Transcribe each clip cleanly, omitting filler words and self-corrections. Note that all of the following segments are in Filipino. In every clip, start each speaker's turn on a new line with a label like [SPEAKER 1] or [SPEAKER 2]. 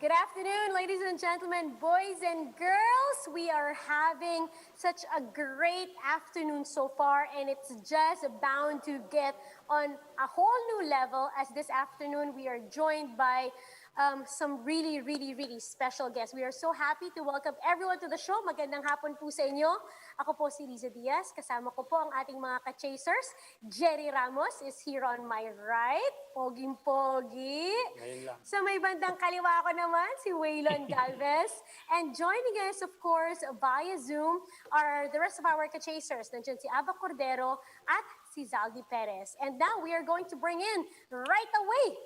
[SPEAKER 1] Good afternoon, ladies and gentlemen, boys and girls. We are having such a great afternoon so far, and it's just bound to get on a whole new level as this afternoon we are joined by some really special guests. We are so happy to welcome everyone to the show. Magandang hapon po sa inyo. Ako po si Riza Diaz. Kasama ko po ang ating mga ka-chasers. Jerry Ramos is here on my right. Poging-pogi. Sa may bandang kaliwa ko naman, si Waylon Galvez. And joining us, of course, via Zoom are the rest of our ka-chasers. Nandiyan si Aba Cordero at si Zaldi Perez. And now we are going to bring in right away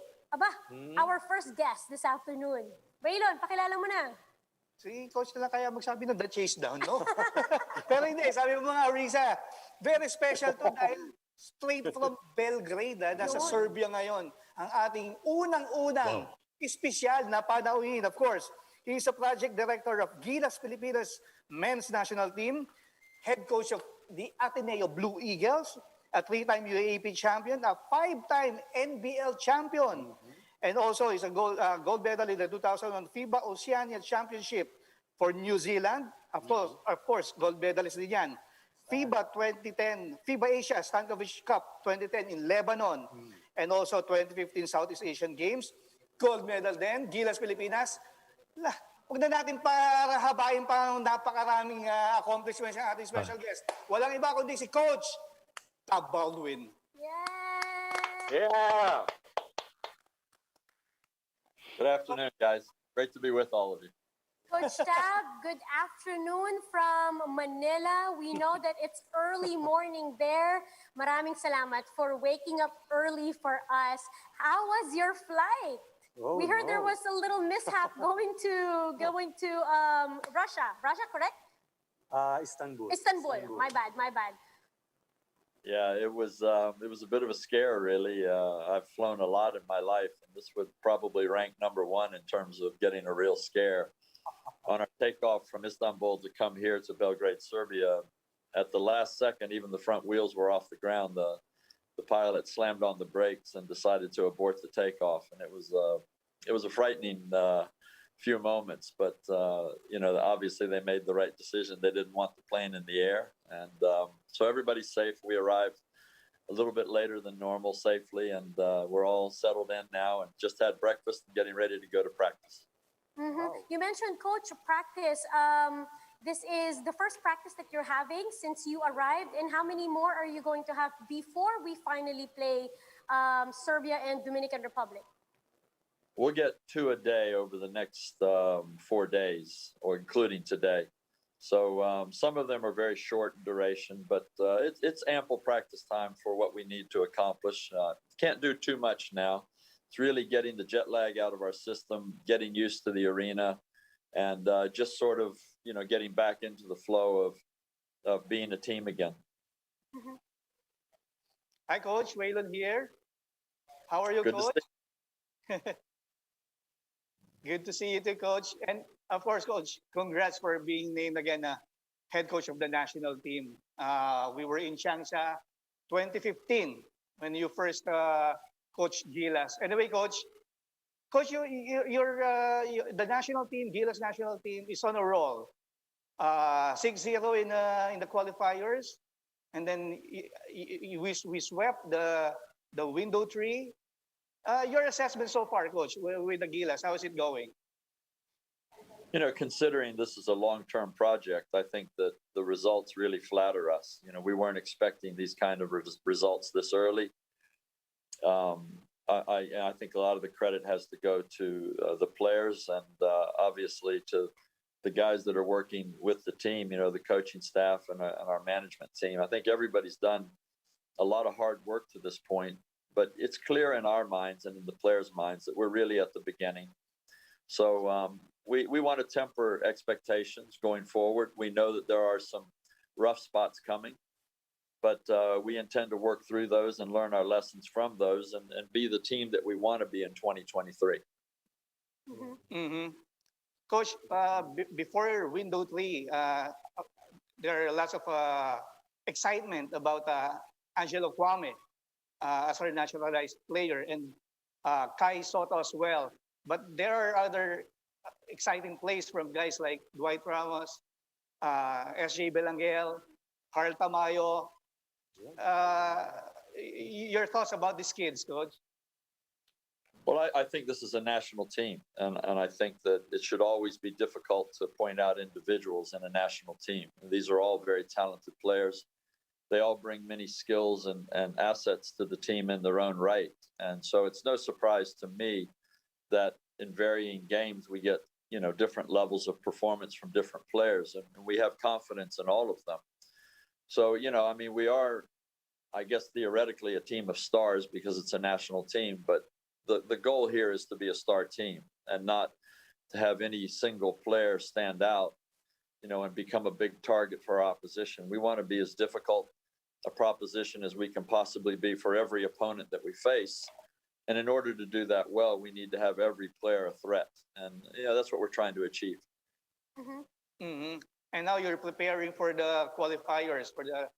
[SPEAKER 1] our first guest this afternoon. Waylon, pakilala mo na.
[SPEAKER 2] Si Coach na lang kaya magsabi ng the Chasedown, no? Pero hindi, sabi mo mga Riza, very special to dahil straight from Belgrade, nasa Serbia ngayon, ang ating unang-unang espesyal na panauhin. Of course, he is a project director of Gilas Pilipinas men's national team, head coach of the Ateneo Blue Eagles, a 3-time UAAP champion, a 5-time NBL champion, and also is a gold medal in the 2001 FIBA Oceania Championship for New Zealand. Of course, gold medalist din yan. FIBA 2010, FIBA Asia Stankovic Cup 2010 in Lebanon, and also 2015 Southeast Asian Games. Gold medal din, Gilas Pilipinas. Huwag na natin habain pa ng napakaraming accomplishments ng ating special guest. Walang iba kundi si Coach Tab Baldwin.
[SPEAKER 3] Yeah. Good afternoon, guys. Great to be with all of you.
[SPEAKER 1] Coach Tab, good afternoon from Manila. We know that it's early morning there. Maraming salamat for waking up early for us. How was your flight? We heard there was a little mishap going to Russia. Russia, correct?
[SPEAKER 4] Istanbul.
[SPEAKER 1] My bad.
[SPEAKER 3] Yeah, it was a bit of a scare, really. I've flown a lot in my life, and this would probably rank number one in terms of getting a real scare. On our takeoff from Istanbul to come here to Belgrade, Serbia, at the last second, even the front wheels were off the ground. The pilot slammed on the brakes and decided to abort the takeoff, and it was a frightening few moments. But obviously they made the right decision. They didn't want the plane in the air, and so everybody's safe. We arrived a little bit later than normal safely, and we're all settled in now and just had breakfast and getting ready to go to practice.
[SPEAKER 1] You mentioned, Coach, practice. This is the first practice that you're having since you arrived, and how many more are you going to have before we finally play Serbia and Dominican Republic?
[SPEAKER 3] We'll get 2 a day over the next 4 days, or including today. So some of them are very short in duration, but it's ample practice time for what we need to accomplish. Can't do too much now. It's really getting the jet lag out of our system, getting used to the arena, and just sort of, getting back into the flow of being a team again.
[SPEAKER 2] Hi, Coach. Waylon here. How are you,
[SPEAKER 3] Good
[SPEAKER 2] Coach? Good to see you too, Coach. And of course, Coach, congrats for being named again head coach of the national team. We were in Changsha 2015 when you first coached Gilas. Anyway, Coach, the national team, Gilas national team, is on a roll. 6-0 in the qualifiers, and then we swept the window tree. Your assessment so far, Coach, with the Gilas, how is it going?
[SPEAKER 3] Considering this is a long-term project, I think that the results really flatter us. We weren't expecting these kind of results this early. I think a lot of the credit has to go to the players and obviously to the guys that are working with the team, the coaching staff and our management team. I think everybody's done a lot of hard work to this point, but it's clear in our minds and in the players' minds that we're really at the beginning. So we want to temper expectations going forward. We know that there are some rough spots coming, but we intend to work through those and learn our lessons from those and be the team that we want to be in 2023.
[SPEAKER 2] Coach, before window 3, there are lots of excitement about Angelo Kwame as our naturalized player and Kai Soto as well. But there are other exciting plays from guys like Dwight Ramos, SJ Belangel, Carl Tamayo. Your thoughts about these kids, Coach?
[SPEAKER 3] Well, I think this is a national team, and I think that it should always be difficult to point out individuals in a national team. These are all very talented players. They all bring many skills and assets to the team in their own right. And so it's no surprise to me that in varying games we get, different levels of performance from different players, and we have confidence in all of them. So, we are, I guess, theoretically a team of stars because it's a national team, but the goal here is to be a star team and not to have any single player stand out, and become a big target for our opposition. We want to be as difficult a proposition as we can possibly be for every opponent that we face. And in order to do that well, we need to have every player a threat. And, that's what we're trying to achieve.
[SPEAKER 2] Mm-hmm. And now you're preparing for the qualifiers, for the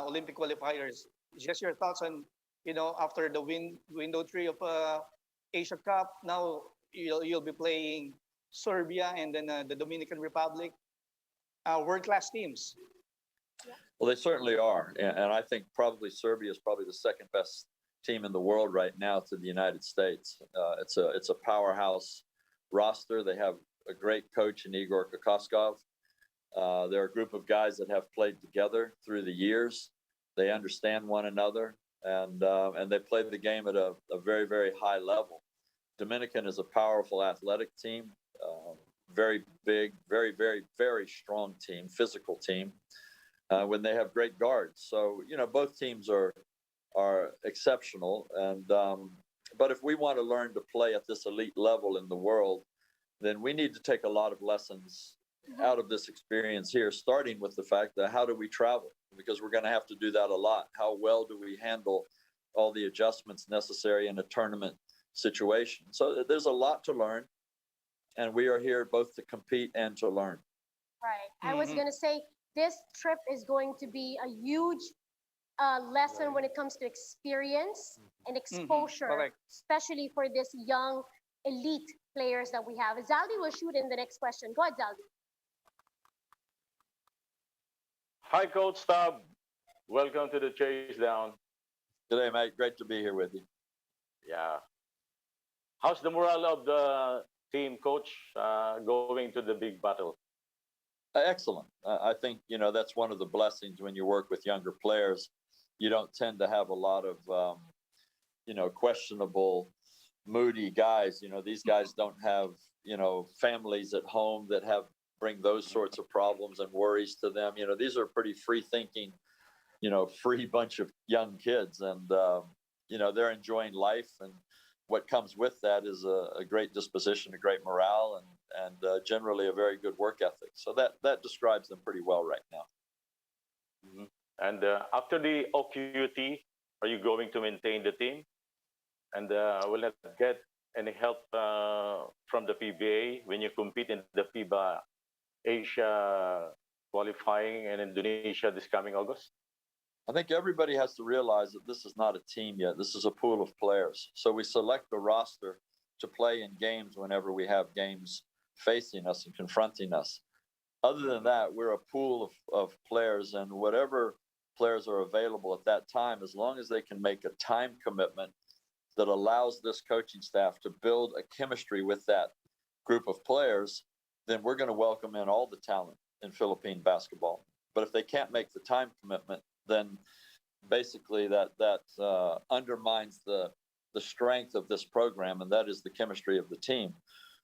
[SPEAKER 2] Olympic qualifiers. Just your thoughts on, after the window three of Asia Cup, now you'll be playing Serbia and then the Dominican Republic, world-class teams.
[SPEAKER 3] Well, they certainly are. And I think probably Serbia is probably the second best team in the world right now to the United States. It's a powerhouse roster. They have a great coach in Igor Kokoskov. They're a group of guys that have played together through the years. They understand one another, and they play the game at a very, very high level. Dominican is a powerful athletic team, very big, very, very, very strong team, physical team, when they have great guards. So, both teams are exceptional. And but if we want to learn to play at this elite level in the world, then we need to take a lot of lessons out of this experience here, starting with the fact that how do we travel? Because we're going to have to do that a lot. How well do we handle all the adjustments necessary in a tournament situation? So there's a lot to learn, and we are here both to compete and to learn.
[SPEAKER 1] Right. I was going to say this trip is going to be a huge lesson when it comes to experience and exposure, especially for this young elite players that we have. Zaldi will shoot in the next question. Go ahead, Zaldi.
[SPEAKER 5] Hi, Coach Tab. Welcome to the Chasedown.
[SPEAKER 3] Today, mate, great to be here with you.
[SPEAKER 5] Yeah. How's the morale of the team, Coach, going to the big battle?
[SPEAKER 3] Excellent. I think, that's one of the blessings when you work with younger players. You don't tend to have a lot of, questionable, moody guys. These guys don't have, families at home that bring those sorts of problems and worries to them. These are pretty free thinking, free bunch of young kids, and they're enjoying life, and what comes with that is a great disposition, a great morale, and generally a very good work ethic. So that describes them pretty well right now.
[SPEAKER 5] Mm-hmm. And after the OQT, are you going to maintain the team? And will it get any help from the PBA when you compete in the FIBA Asia qualifying in Indonesia this coming August?
[SPEAKER 3] I think everybody has to realize that this is not a team yet. This is a pool of players. So we select the roster to play in games whenever we have games facing us and confronting us. Other than that, we're a pool of players, and whatever players are available at that time, as long as they can make a time commitment that allows this coaching staff to build a chemistry with that group of players, then we're going to welcome in all the talent in Philippine basketball. But if they can't make the time commitment, then basically that undermines the strength of this program, and that is the chemistry of the team.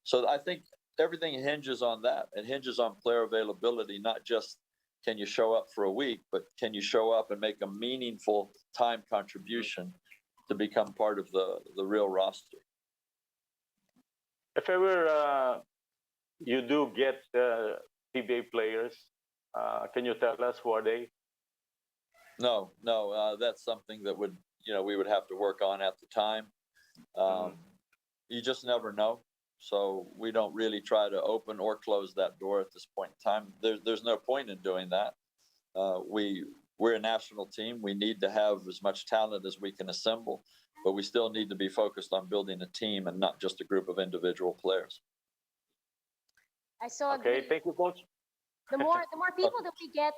[SPEAKER 3] So I think everything hinges on that. It hinges on player availability, not just can you show up for a week, but can you show up and make a meaningful time contribution to become part of the real roster.
[SPEAKER 5] If ever you do get PBA players, can you tell us who are they?
[SPEAKER 3] No, that's something that we would have to work on at the time. You just never know. So we don't really try to open or close that door at this point in time. There's no point in doing that. We're a national team. We need to have as much talent as we can assemble, but we still need to be focused on building a team and not just a group of individual players.
[SPEAKER 1] I so
[SPEAKER 5] Okay,
[SPEAKER 1] agree.
[SPEAKER 5] thank you, coach.
[SPEAKER 1] The more people that we get,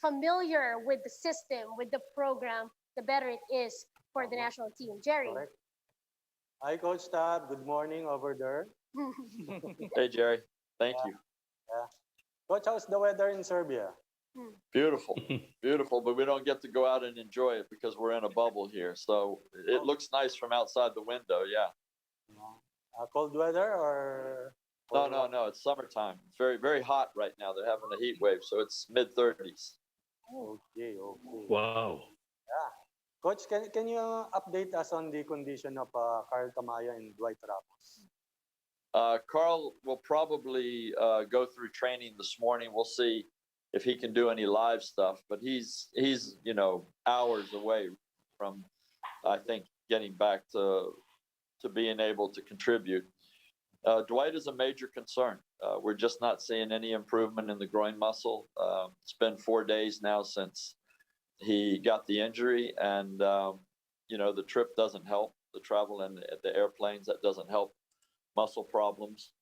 [SPEAKER 1] familiar with the system, with the program, the better it is for the national team. Jerry.
[SPEAKER 4] Correct. Hi, Coach Tab. Good morning over there.
[SPEAKER 3] Hey, Jerry. Thank you.
[SPEAKER 4] Yeah. Coach, how's the weather in Serbia?
[SPEAKER 3] Beautiful, beautiful. But we don't get to go out and enjoy it because we're in a bubble here. So it looks nice from outside the window. Yeah.
[SPEAKER 4] Cold weather or?
[SPEAKER 3] No. It's summertime. It's very, very hot right now. They're having a heat wave, so it's mid-30s.
[SPEAKER 4] Okay.
[SPEAKER 6] Wow.
[SPEAKER 4] Coach, can you update us on the condition of Carl Tamaya and Dwight Ramos?
[SPEAKER 3] Carl will probably go through training this morning. We'll see if he can do any live stuff, but he's hours away from, I think, getting back to being able to contribute. Dwight is a major concern. We're just not seeing any improvement in the groin muscle. It's been 4 days now since he got the injury, and the trip doesn't help. The travel and the airplanes, that doesn't help muscle problems.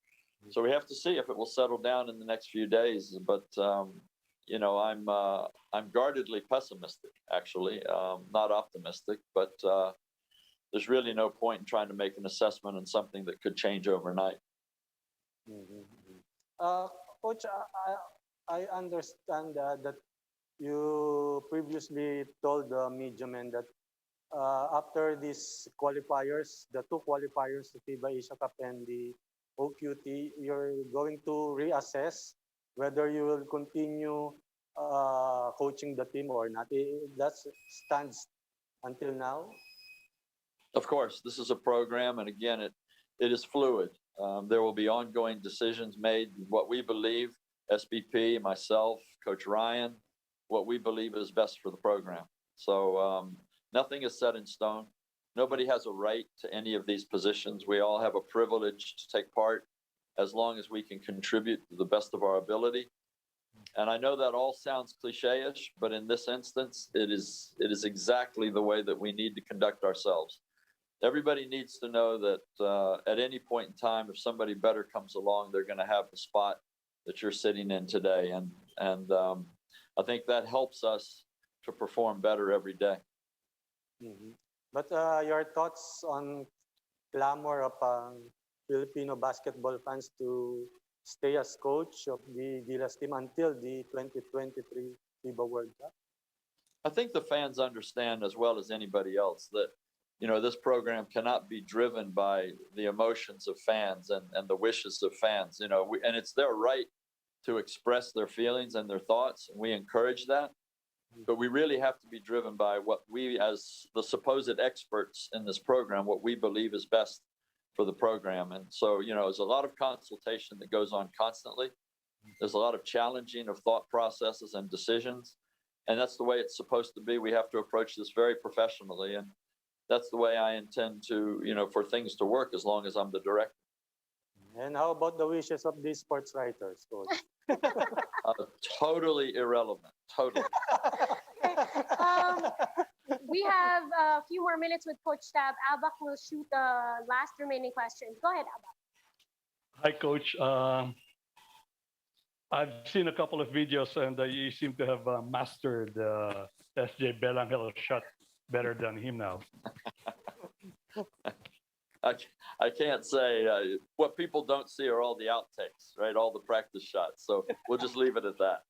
[SPEAKER 3] So we have to see if it will settle down in the next few days. But I'm guardedly pessimistic, actually, not optimistic. But there's really no point in trying to make an assessment on something that could change overnight.
[SPEAKER 4] Coach, I understand that you previously told the media men that after these qualifiers, the two qualifiers, the FIBA Asia Cup and the OQT, you're going to reassess whether you will continue coaching the team or not. That stands until now.
[SPEAKER 3] Of course, this is a program, and again, it is fluid. There will be ongoing decisions made. What we believe, SBP, myself, Coach Ryan, what we believe is best for the program. So nothing is set in stone. Nobody has a right to any of these positions. We all have a privilege to take part as long as we can contribute to the best of our ability. And I know that all sounds cliche-ish, but in this instance, it is exactly the way that we need to conduct ourselves. Everybody needs to know that at any point in time, if somebody better comes along, they're going to have the spot that you're sitting in today. And I think that helps us to perform better every day.
[SPEAKER 4] But your thoughts on clamor of Filipino basketball fans to stay as coach of the Gilas team until the 2023 FIBA World Cup?
[SPEAKER 3] I think the fans understand as well as anybody else that this program cannot be driven by the emotions of fans and the wishes of fans. And it's their right to express their feelings and their thoughts, and we encourage that. But we really have to be driven by what we, as the supposed experts in this program, what we believe is best for the program. And so, there's a lot of consultation that goes on constantly. There's a lot of challenging of thought processes and decisions. And that's the way it's supposed to be. We have to approach this very professionally. And that's the way I intend to, for things to work as long as I'm the director.
[SPEAKER 4] And how about the wishes of these sports writers, coach?
[SPEAKER 3] Totally irrelevant. Totally.
[SPEAKER 1] We have a few more minutes with Coach Tab. Abak will shoot the last remaining questions. Go ahead, Abak.
[SPEAKER 6] Hi, Coach. I've seen a couple of videos, and you seem to have mastered SJ Belangel shot better than him now.
[SPEAKER 3] I can't say. What people don't see are all the outtakes, right? All the practice shots. So we'll just leave it at that.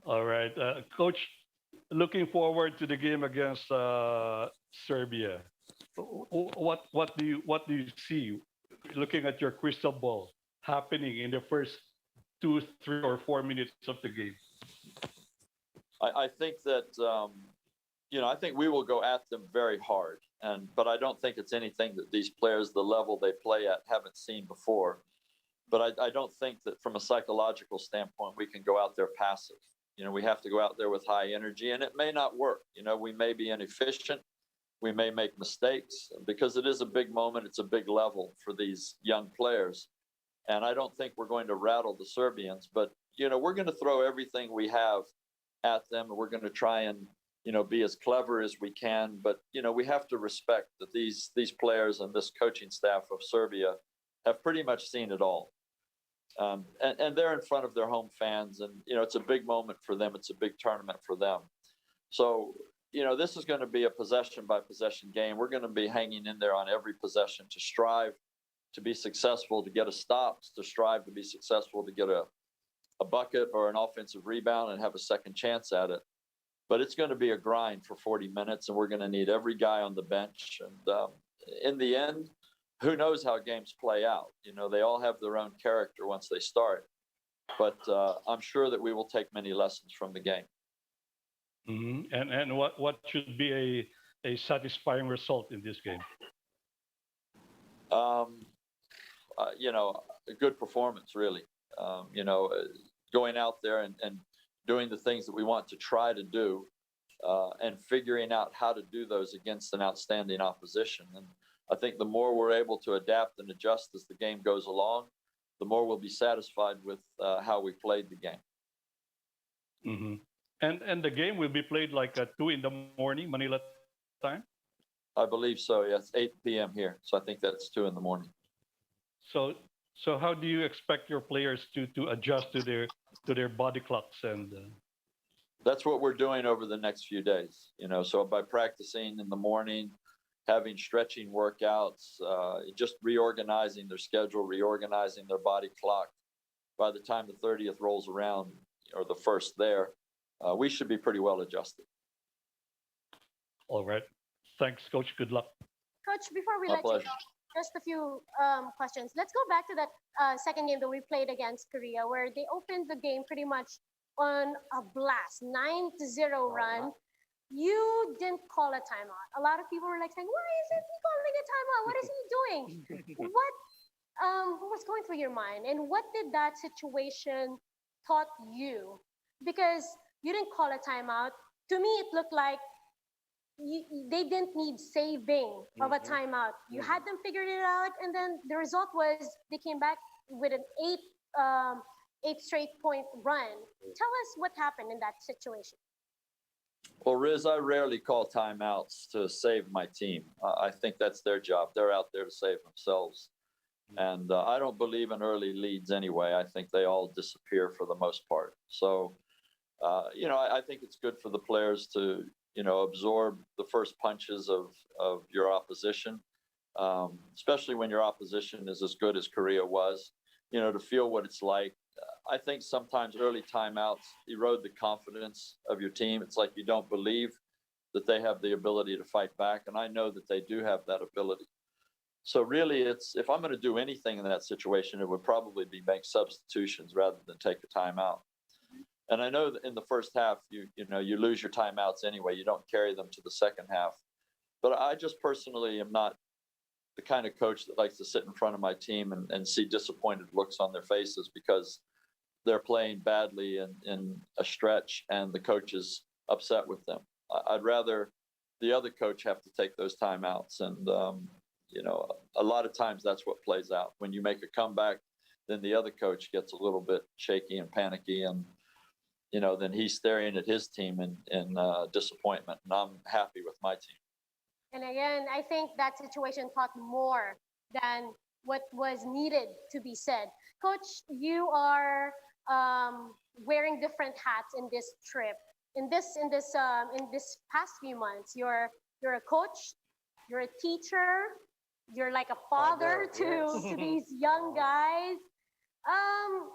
[SPEAKER 6] All right, Coach. Looking forward to the game against Serbia. What do you see, looking at your crystal ball, happening in the first 2, 3, or 4 minutes of the game?
[SPEAKER 3] I think that I think we will go at them very hard, but I don't think it's anything that these players, the level they play at, haven't seen before. But I don't think that from a psychological standpoint we can go out there passive. We have to go out there with high energy, and it may not work. We may be inefficient. We may make mistakes because it is a big moment. It's a big level for these young players. And I don't think we're going to rattle the Serbians, but, we're going to throw everything we have at them. And we're going to try and, be as clever as we can. But, we have to respect that these players and this coaching staff of Serbia have pretty much seen it all. And they're in front of their home fans, and it's a big moment for them. It's a big tournament for them. So this is going to be a possession by possession game. We're going to be hanging in there on every possession to strive to be successful, to get a stop, to strive to be successful, to get a bucket or an offensive rebound and have a second chance at it. But it's going to be a grind for 40 minutes, and we're going to need every guy on the bench. And in the end, who knows how games play out? They all have their own character once they start. But I'm sure that we will take many lessons from the game.
[SPEAKER 6] Mm-hmm. And what should be a satisfying result in this game?
[SPEAKER 3] A good performance, really. Going out there and doing the things that we want to try to do, and figuring out how to do those against an outstanding opposition. And I think the more we're able to adapt and adjust as the game goes along, the more we'll be satisfied with how we played the game.
[SPEAKER 6] Mm-hmm. And the game will be played like at 2 a.m, Manila time?
[SPEAKER 3] I believe so, yes. 8 p.m. here. So I think that's 2 a.m.
[SPEAKER 6] So how do you expect your players to adjust to their body clocks and?
[SPEAKER 3] That's what we're doing over the next few days. So by practicing in the morning, having stretching workouts, just reorganizing their schedule, reorganizing their body clock. By the time the 30th rolls around, or the first there, we should be pretty well adjusted.
[SPEAKER 6] All right. Thanks, Coach. Good luck.
[SPEAKER 1] Coach, before we
[SPEAKER 3] My
[SPEAKER 1] let you
[SPEAKER 3] pleasure.
[SPEAKER 1] go, just a few questions. Let's go back to that second game that we played against Korea, where they opened the game pretty much on a blast, 9-0 run. You didn't call a timeout. A lot of people were like saying, "Why isn't he calling a timeout? What is he doing?" What was going through your mind, and what did that situation taught you? Because you didn't call a timeout. To me, it looked like they didn't need saving of a timeout. You had them figured it out, and then the result was they came back with an eight straight point run. Tell us what happened in that situation.
[SPEAKER 3] Well, Riz, I rarely call timeouts to save my team. I think that's their job. They're out there to save themselves. And I don't believe in early leads anyway. I think they all disappear for the most part. So, I think it's good for the players to, absorb the first punches of your opposition, especially when your opposition is as good as Korea was, to feel what it's like. I think sometimes early timeouts erode the confidence of your team. It's like you don't believe that they have the ability to fight back. And I know that they do have that ability. So really, if I'm going to do anything in that situation, it would probably be make substitutions rather than take a timeout. And I know that in the first half, you lose your timeouts anyway. You don't carry them to the second half. But I just personally am not the kind of coach that likes to sit in front of my team and see disappointed looks on their faces because they're playing badly in a stretch and the coach is upset with them. I'd rather the other coach have to take those timeouts. And, a lot of times that's what plays out. When you make a comeback, then the other coach gets a little bit shaky and panicky, and, then he's staring at his team in disappointment. And I'm happy with my team.
[SPEAKER 1] And again, I think that situation taught more than what was needed to be said. Coach, you are wearing different hats in this trip. In this past few months, you're a coach, you're a teacher, you're like a father to these young guys.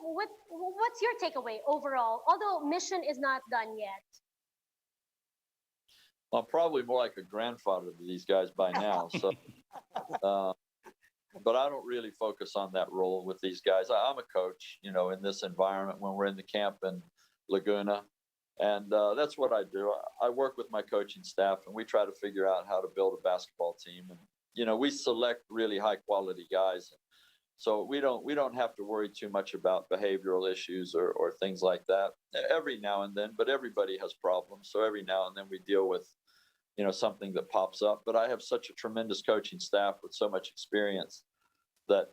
[SPEAKER 1] What's your takeaway overall? Although mission is not done yet.
[SPEAKER 3] I'm probably more like a grandfather to these guys by now. So, but I don't really focus on that role with these guys. I'm a coach, in this environment when we're in the camp in Laguna. And that's what I do. I work with my coaching staff, and we try to figure out how to build a basketball team. And, we select really high quality guys. So we don't have to worry too much about behavioral issues or things like that every now and then, but everybody has problems. So every now and then we deal with, something that pops up. But I have such a tremendous coaching staff with so much experience that,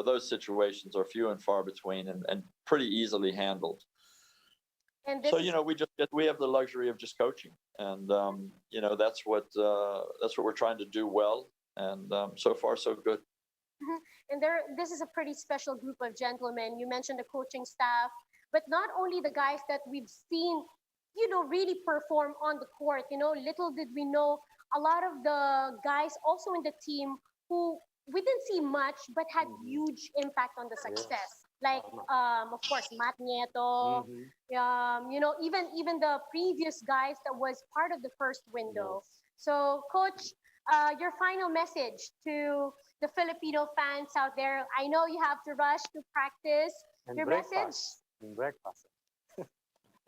[SPEAKER 3] those situations are few and far between and pretty easily handled.
[SPEAKER 1] And
[SPEAKER 3] So, we have the luxury of just coaching, and, that's what we're trying to do well. And so far, so good.
[SPEAKER 1] Mhm. And this is a pretty special group of gentlemen. You mentioned the coaching staff, but not only the guys that we've seen, really perform on the court. Little did we know, a lot of the guys also in the team who we didn't see much but had
[SPEAKER 4] Mhm.
[SPEAKER 1] huge impact on the
[SPEAKER 4] Yes.
[SPEAKER 1] success. Like,
[SPEAKER 4] Tama.
[SPEAKER 1] of course, Matt Nieto,
[SPEAKER 4] Mhm.
[SPEAKER 1] even the previous guys that was part of the first window.
[SPEAKER 4] Yes.
[SPEAKER 1] So, Coach, your final message to the Filipino fans out there. I know you have to rush to practice.
[SPEAKER 4] And
[SPEAKER 1] Your message?
[SPEAKER 4] breakfast. And breakfast.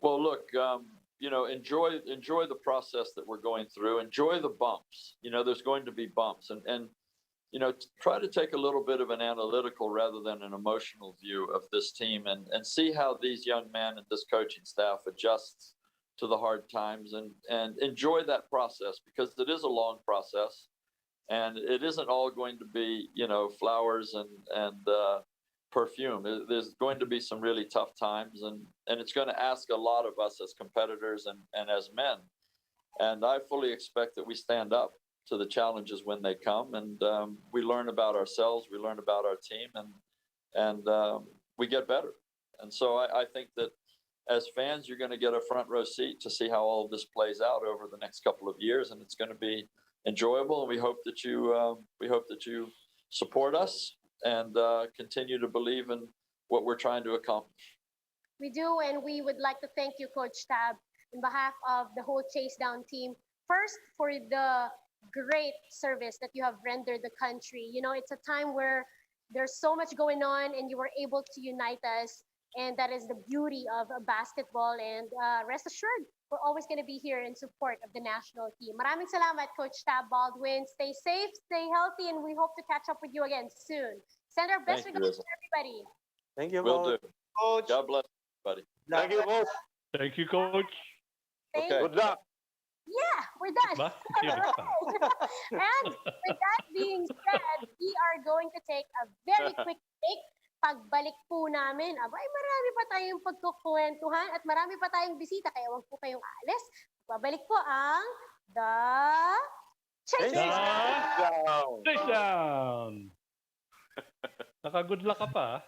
[SPEAKER 3] Well, look, enjoy the process that we're going through. Enjoy the bumps. There's going to be bumps, and try to take a little bit of an analytical rather than an emotional view of this team, and see how these young men and this coaching staff adjusts to the hard times, and enjoy that process, because it is a long process, and it isn't all going to be flowers and perfume. There's going to be some really tough times, and it's going to ask a lot of us as competitors and as men. And I fully expect that we stand up to the challenges when they come, and we learn about ourselves, we learn about our team, and we get better. And so I think that as fans, you're going to get a front row seat to see how all of this plays out over the next couple of years, and it's going to be enjoyable. And we hope that you support us, and continue to believe in what we're trying to accomplish.
[SPEAKER 1] We do, and we would like to thank you, Coach Tab, on behalf of the whole Chasedown team. First, for the great service that you have rendered the country. It's a time where there's so much going on, and you were able to unite us, and that is the beauty of basketball. And rest assured, we're always going to be here in support of the national team. Maraming salamat, Coach Tab Baldwin. Stay safe, stay healthy, and we hope to catch up with you again soon. Send our best
[SPEAKER 3] Thank you,
[SPEAKER 1] regards
[SPEAKER 3] Rizal.
[SPEAKER 1] to everybody.
[SPEAKER 4] Thank you,
[SPEAKER 3] Will
[SPEAKER 4] Coach.
[SPEAKER 3] do.
[SPEAKER 2] Coach,
[SPEAKER 3] God bless everybody.
[SPEAKER 5] Thank you, both.
[SPEAKER 6] Thank you, Coach.
[SPEAKER 1] Thank
[SPEAKER 3] Okay.
[SPEAKER 1] you.
[SPEAKER 5] Good luck.
[SPEAKER 1] Yeah, we're done.
[SPEAKER 6] Ba?
[SPEAKER 1] All right. And with that being said, we are going to take a very quick break. Pagbalik po namin, abay, marami pa tayong pagkukwentuhan at marami pa tayong bisita, kaya wag po kayong aalis. Babalik po ang The Chase
[SPEAKER 4] Chase
[SPEAKER 6] Da!
[SPEAKER 5] Down.
[SPEAKER 6] Touchdown! Naka-good luck ka pa. Ah.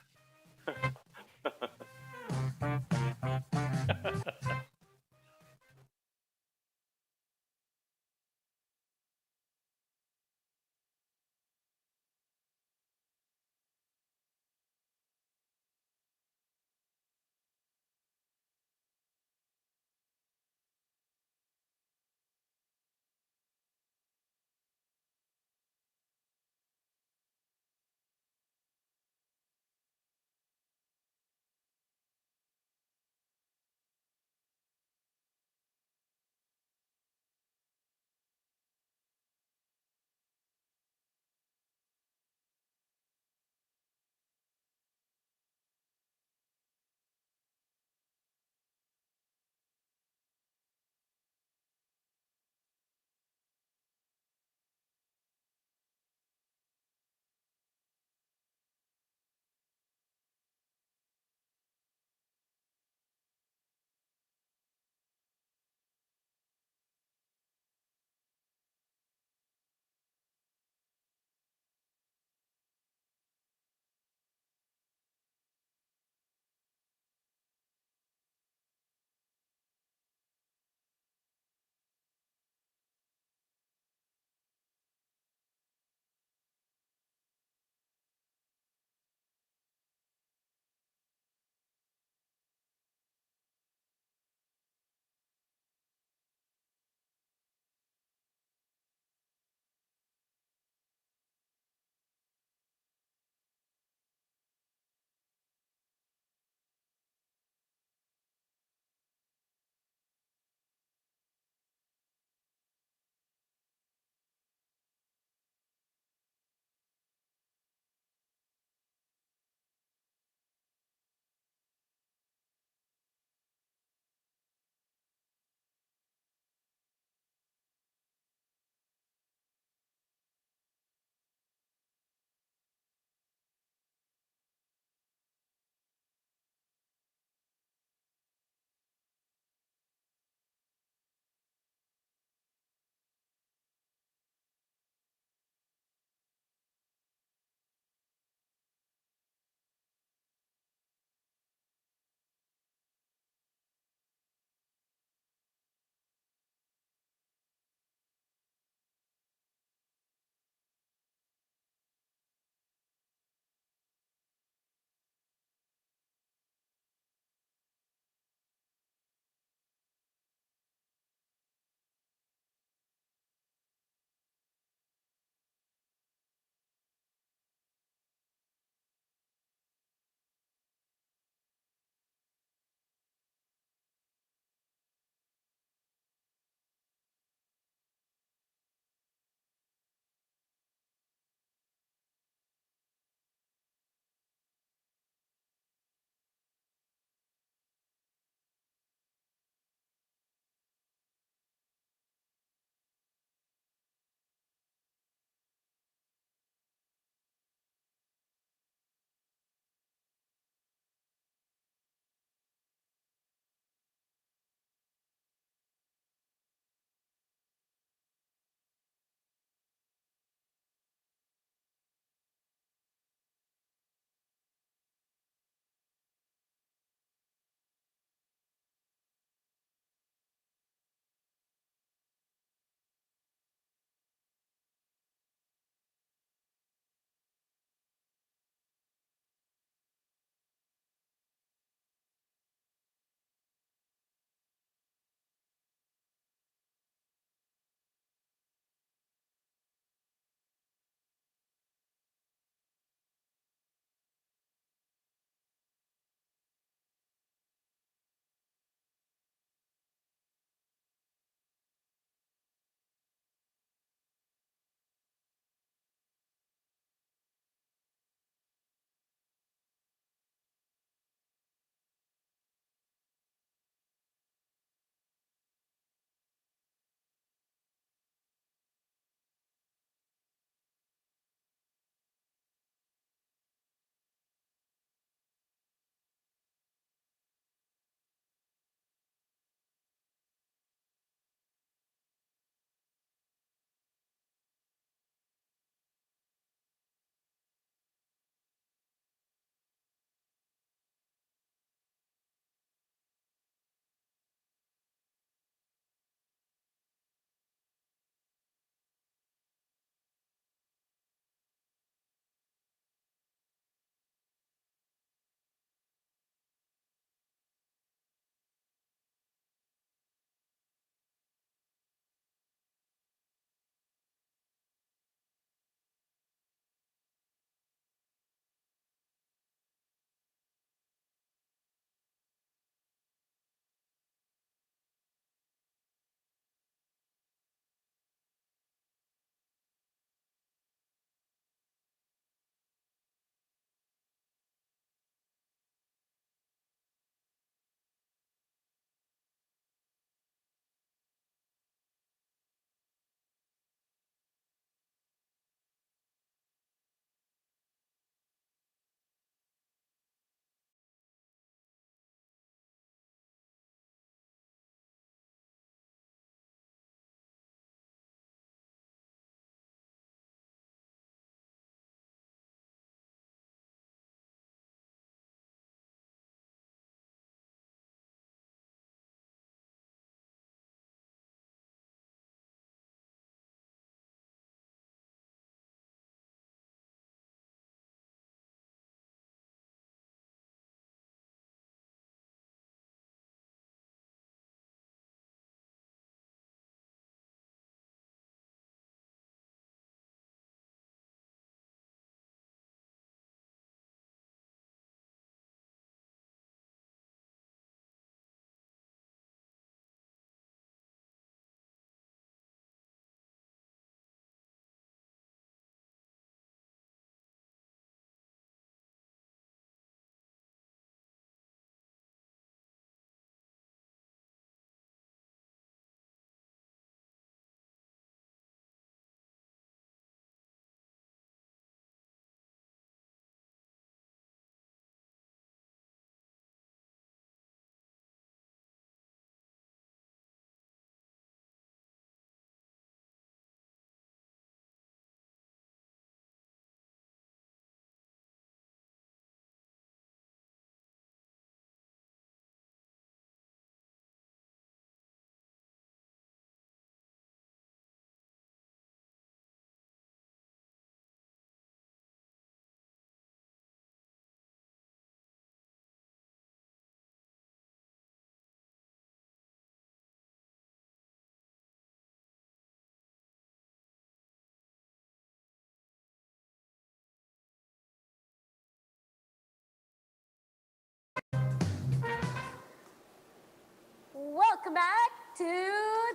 [SPEAKER 1] welcome back to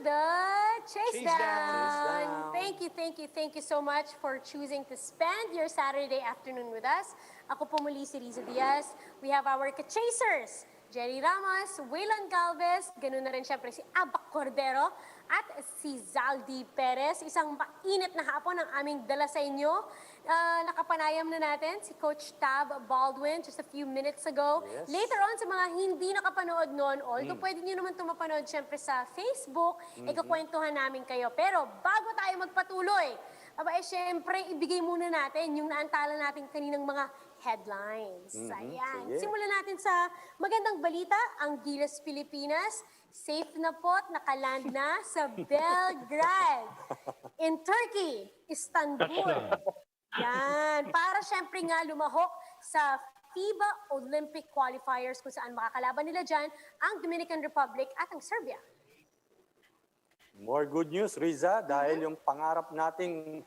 [SPEAKER 1] the Chasedown.
[SPEAKER 2] Chasedown.
[SPEAKER 1] Thank you so much for choosing to spend your Saturday afternoon with us. Ako po muli si Riza Diaz. We have our ka-chasers, Jerry Ramos, Waylon Galvez, ganun na rin syempre si Abac Cordero at si Zaldi Perez. Isang mainit na hapon ang aming dala sa inyo. Nakapanayam na natin si Coach Tab Baldwin just a few minutes ago.
[SPEAKER 4] Yes.
[SPEAKER 1] Later on, sa mga hindi nakapanood noon, although pwede nyo naman ito mapanood syempre sa Facebook, ikakwentuhan namin kayo. Pero bago tayo magpatuloy, syempre, ibigay muna natin yung naantala natin kaninang mga headlines. Ayan.
[SPEAKER 4] Sige.
[SPEAKER 1] Simulan natin sa magandang balita. Ang Gilas Pilipinas, safe na po't nakaland na sa Belgrade. In Turkey, Istanbul. Yan. Para syempre nga lumahok sa FIBA Olympic Qualifiers kung saan makakalaban nila dyan ang Dominican Republic at ang Serbia.
[SPEAKER 4] More good news, Riza, dahil yung pangarap nating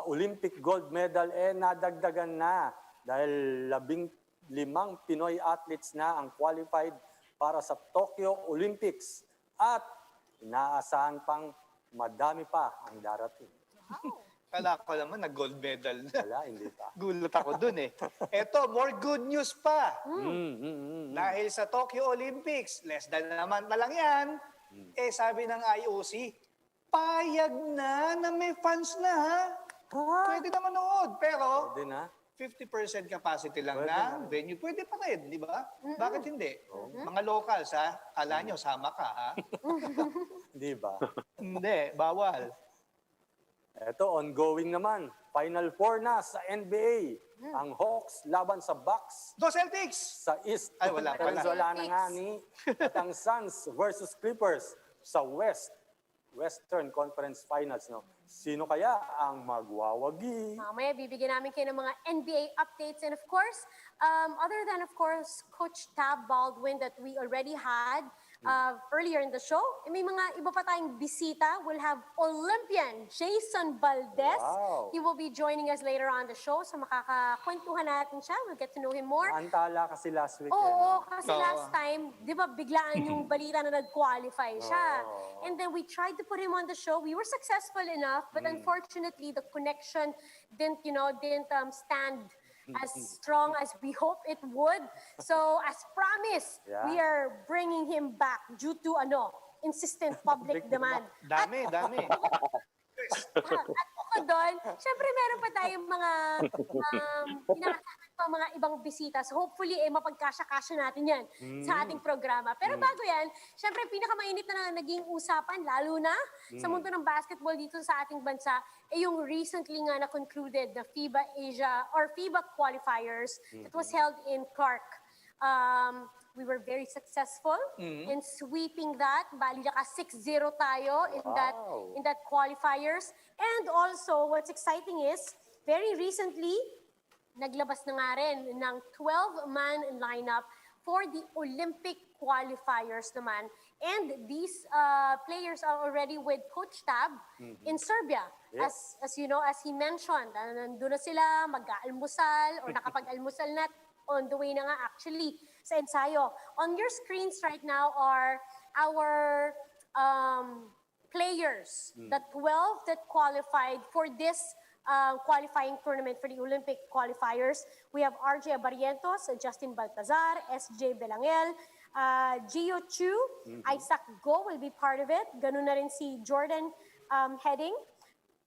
[SPEAKER 4] Olympic gold medal nadagdagan na dahil 15 Pinoy athletes na ang qualified para sa Tokyo Olympics at inaasahan pang madami pa ang darating.
[SPEAKER 2] Kala ko naman nag-gold medal na.
[SPEAKER 4] Wala, hindi pa.
[SPEAKER 2] Gulat ako dun eh. Eto, more good news pa. Dahil sa Tokyo Olympics, less than naman na lang yan, sabi ng IOC, payag na may fans na ha. Pwede na manood, pero
[SPEAKER 4] Pwede na?
[SPEAKER 2] 50% capacity lang
[SPEAKER 4] Pwede
[SPEAKER 2] ng venue. Pwede pa rin, di ba? Bakit hindi? Mga locals ha, kala nyo, sama ka ha?
[SPEAKER 4] Hindi ba?
[SPEAKER 2] Hindi, bawal.
[SPEAKER 4] Ito, ongoing naman. Final four na sa NBA. Ang Hawks laban sa Bucks.
[SPEAKER 2] Go Celtics!
[SPEAKER 4] Sa East.
[SPEAKER 2] Ay, wala pala.
[SPEAKER 4] Wala na nga ni. At ang Suns versus Clippers sa Western Conference Finals. No? Sino kaya ang magwawagi?
[SPEAKER 1] Mamaya bibigyan namin kayo ng mga NBA updates. And of course, other than of course, Coach Tab Baldwin that we already had earlier in the show, may mga iba pa tayong bisita. We'll have Olympian Jayson Valdez.
[SPEAKER 4] Wow.
[SPEAKER 1] He will be joining us later on the show. So makakakwentuhan natin siya. We'll get to know him more.
[SPEAKER 4] Antala kasi last week.
[SPEAKER 1] Oo, kasi
[SPEAKER 2] Oo.
[SPEAKER 1] last time, di ba, biglaan yung balita na nag-qualify siya. And then we tried to put him on the show. We were successful enough, but unfortunately, the connection didn't stand as strong as we hope it would. So, as promised,
[SPEAKER 4] Yeah.
[SPEAKER 1] we are bringing him back due to insistent public demand.
[SPEAKER 2] Dami.
[SPEAKER 1] At bukod doon, syempre meron pa tayong mga inaasahan pa mga ibang bisita. So hopefully, mapagkasya-kasya natin yan sa ating programa. Pero bago yan, syempre pinakamainit na naging usapan, lalo na sa mundo ng basketball dito sa ating bansa, yung recently nga na-concluded the FIBA Asia or FIBA Qualifiers that was held in Clark. We were very successful in sweeping that. Bali naka 6-0 tayo in that qualifiers. And also, what's exciting is, very recently, naglabas na nga rin ng 12-man lineup for the Olympic Qualifiers naman. And these players are already with Coach Tab in Serbia.
[SPEAKER 4] Yeah.
[SPEAKER 1] As you know, as he mentioned, nandun na sila, mag-aalmusal or nakapag-almusal na on the way na nga actually sa ensayo. On your screens right now are our players, the 12 that qualified for this qualifying tournament for the Olympic qualifiers. We have RJ Barrientos, Justin Baltazar, SJ Belangel, Gio Chu, Isaac Go will be part of it. Ganun na rin si Jordan Heading,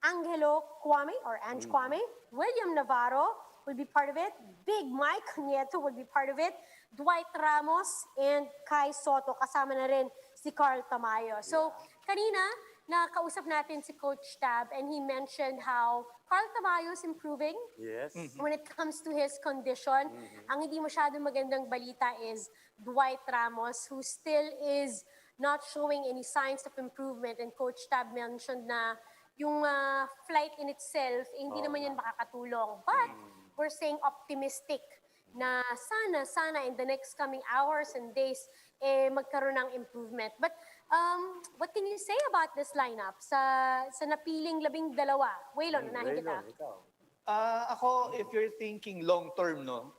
[SPEAKER 1] Angelo Kwame or Ange Kwame, William Navarro will be part of it. Big Mike Nieto will be part of it. Dwight Ramos and Kai Soto. Kasama na rin si Carl Tamayo. So, kanina, nakausap natin si Coach Tab and he mentioned how Carl Tamayo is improving
[SPEAKER 4] Yes.
[SPEAKER 1] when it comes to his condition. Ang hindi masyadong magandang balita is Dwight Ramos, who still is not showing any signs of improvement. And Coach Tab mentioned na yung flight in itself, hindi naman yan makakatulong. But we're saying optimistic na sana in the next coming hours and days, magkaroon ng improvement. But what can you say about this lineup sa napiling 12? Waylon, unahin kita.
[SPEAKER 4] Ikaw.
[SPEAKER 2] Ako, if you're thinking long term, no?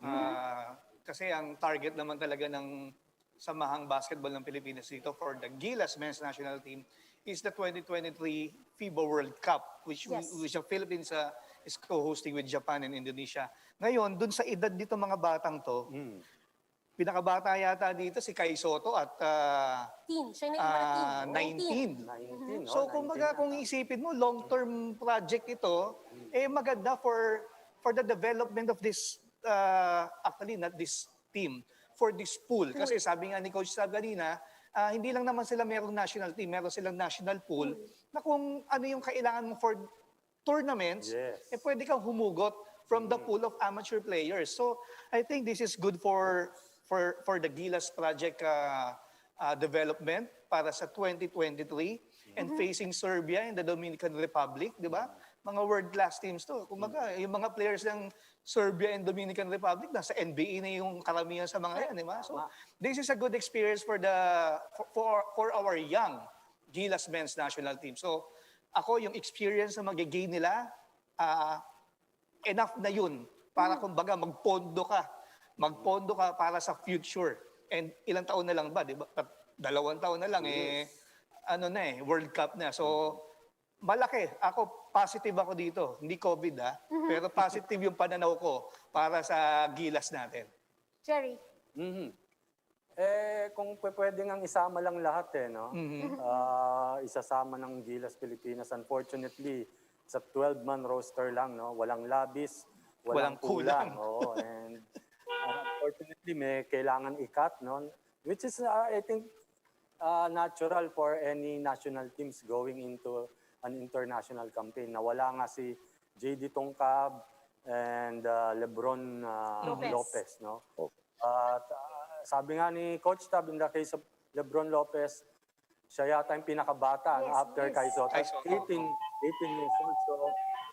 [SPEAKER 2] Kasi ang target naman talaga ng samahang basketball ng Pilipinas dito for the Gilas men's national team is the 2023 FIBA World Cup, which
[SPEAKER 1] Yes.
[SPEAKER 2] which the Philippines is co-hosting with Japan and Indonesia. Ngayon, dun sa edad dito mga batang to, pinakabata yata dito si Kai Soto at
[SPEAKER 1] Teen. Siya na yung mga teen.
[SPEAKER 2] 19.
[SPEAKER 4] 19,
[SPEAKER 2] So
[SPEAKER 4] 19
[SPEAKER 2] kumbaga
[SPEAKER 4] na.
[SPEAKER 2] kung isipin mo, long-term project ito, maganda for the development of this, actually not this team, for this pool. Kasi sabi nga ni Coach Tab kanina, hindi lang naman sila merong national team, meron silang national pool na kung ano yung kailangan mo for tournaments,
[SPEAKER 4] Yes.
[SPEAKER 2] pwede kang humugot from the pool of amateur players. So I think this is good for the Gilas project development para sa 2023 and facing Serbia and the Dominican Republic, di ba? Mga world-class teams to. Kumbaga, yung mga players ng Serbia and Dominican Republic, nasa NBA na yung karamihan sa mga yan, di ba? So, this is a good experience for our young Gilas men's national team. So, ako, yung experience na mag-gain nila, enough na yun para kumbaga magpondo ka para sa future. And ilang taon na lang ba, di ba? 2 taon na lang, World Cup na. So, malaki. Ako, positive ako dito. Hindi COVID, pero positive yung pananaw ko para sa Gilas natin.
[SPEAKER 1] Jerry.
[SPEAKER 4] Kung pwede ngang isama lang lahat no? Isasama ng Gilas Pilipinas. Unfortunately, sa 12-man roster lang, no? Walang labis, walang kulang. Oo, and unfortunately, may kailangan i-cut, no? Which is, I think, natural for any national teams going into an international campaign. Nawala nga si JD Tongkab and Lebron Lopez, no? At sabi nga ni Coach Tab, in the case of Lebron Lopez, siya yata yung pinakabata after Kai Soto. 18 years old. So,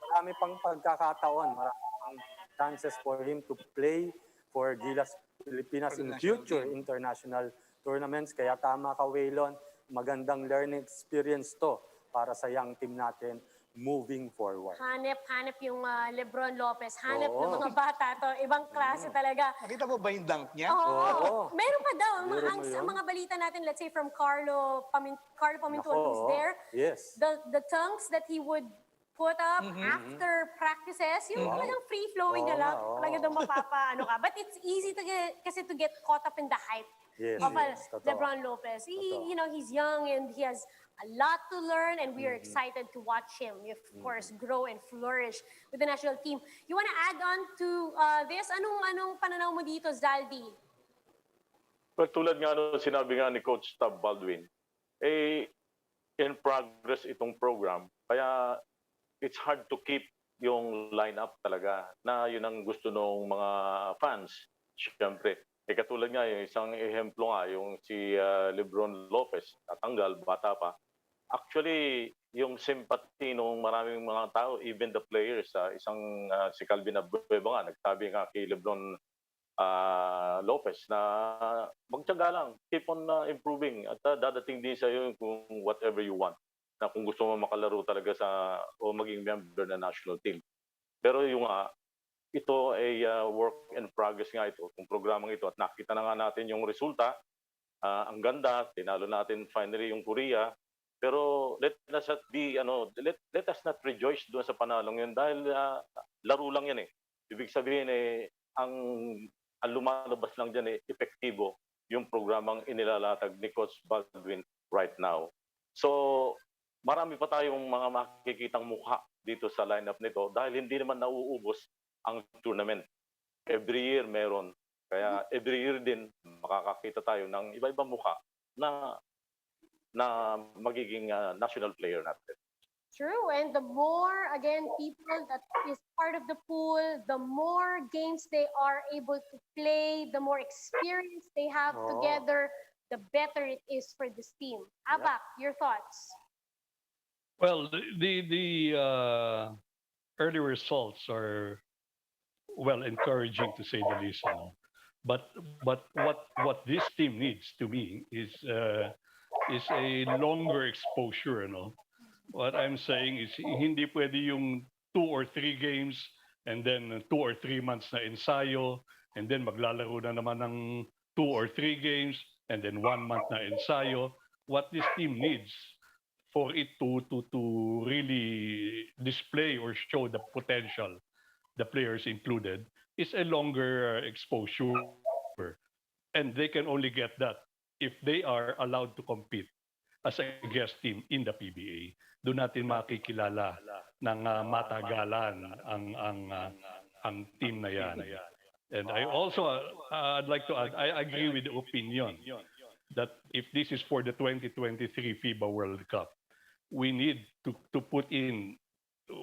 [SPEAKER 4] marami pang pagkakataon, marami pang chances for him to play for Gilas Pilipinas in future international tournaments. Kaya tama ka, Waylon, magandang learning experience to para sa young team natin moving forward.
[SPEAKER 1] Hanep yung Lebron Lopez. Hanep ng mga bata to. Ibang klase talaga.
[SPEAKER 2] Nakita mo ba yung dunk niya?
[SPEAKER 1] Oo. Meron pa daw.
[SPEAKER 4] Meron
[SPEAKER 1] Ang
[SPEAKER 4] mo yun?
[SPEAKER 1] mga balita natin, let's say from Carlo Pamintuan, who's there,
[SPEAKER 4] Yes.
[SPEAKER 1] the tongues that he would put up after practices, yung talagang free-flowing na lang. Talaga daw mapapaano ka. But it's easy to get caught up in the hype
[SPEAKER 4] Yes,
[SPEAKER 1] of
[SPEAKER 4] yes, totoo.
[SPEAKER 1] Lebron Lopez. He's young and he has a lot to learn, and we are excited to watch him, of course, grow and flourish with the national team. You want to add on to this? Anong pananaw mo dito, Zaldi?
[SPEAKER 5] Well, tulad nga nung sinabi nga ni Coach Tab Baldwin, in progress itong program. Kaya it's hard to keep yung lineup talaga na yun ang gusto ng mga fans. Siyempre, katulad nga yung isang ehemplo nga, yung si Lebron Lopez, natanggal, bata pa. Actually, yung sympathy ng maraming mga tao, even the players, si Calvin Abueva nga, nagsabi nga kay Lebron Lopez na magtiyaga lang, keep on improving at dadating din sa iyo kung whatever you want, na kung gusto mo makalaro talaga o maging member ng national team. Pero yung ito ay work in progress nga ito, itong programang ito, at nakita na nga natin yung resulta. Ang ganda, tinalo natin finally yung Korea. Pero let us not rejoice doon sa panalong yun dahil laro lang yan Ibig sabihin ang lumalabas lang diyan epektibo yung programang inilalatag ni Coach Baldwin right now. So, marami pa tayong mga makikitang mukha dito sa lineup nito dahil hindi naman nauubos ang tournament. Every year meron. Kaya every year din makakakita tayo ng iba-ibang mukha na magiging national player natin.
[SPEAKER 1] True, and the more, again, people that is part of the pool, the more games they are able to play, the more experience they have together, the better it is for this team. Abak, your thoughts?
[SPEAKER 6] Well, the early results are encouraging to say the least. But what this team needs to me is a longer exposure. What I'm saying is hindi pwede yung 2 or 3 games and then 2 or 3 months na ensayo and then maglalaro na naman ng 2 or 3 games and then 1 month na ensayo. What this team needs for it to really display or show the potential, the players included, is a longer exposure. And they can only get that if they are allowed to compete as a guest team in the PBA. Doon natin makikilala ng matagalan ang team na yan. And I also, I'd like to add, I agree with the opinion that if this is for the 2023 FIBA World Cup, we need to put in,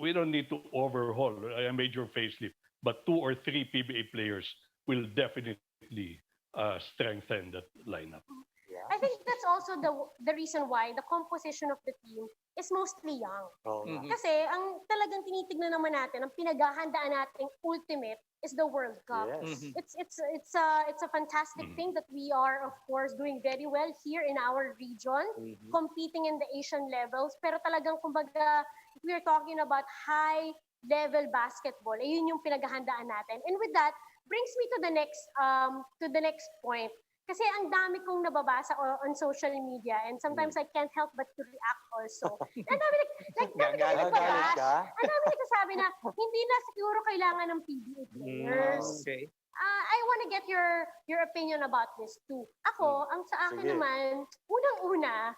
[SPEAKER 6] we don't need to overhaul a major facelift, but 2 or 3 PBA players will definitely strengthen that lineup.
[SPEAKER 1] I think that's also the reason why the composition of the team is mostly young.
[SPEAKER 4] Oo.
[SPEAKER 1] Kasi ang talagang tinitignan naman natin, ang pinaghahandaan nating ultimate is the World Cup.
[SPEAKER 4] Yes.
[SPEAKER 1] It's a fantastic thing that we are, of course, doing very well here in our region, competing in the Asian levels. Pero talagang kumbaga, if we are talking about high level basketball, ayun yung pinaghahandaan natin. And with that, brings me to the next point. Kasi ang dami kong nababasa on social media, and sometimes I can't help but to react also. Ang dami
[SPEAKER 2] Gagalit
[SPEAKER 4] ka?
[SPEAKER 1] ang dami nagsasabi na hindi na siguro kailangan ng PBA players.
[SPEAKER 2] Okay.
[SPEAKER 1] I want to get your opinion about this too. Ako, ang sa akin
[SPEAKER 4] Sige.
[SPEAKER 1] naman, unang-una,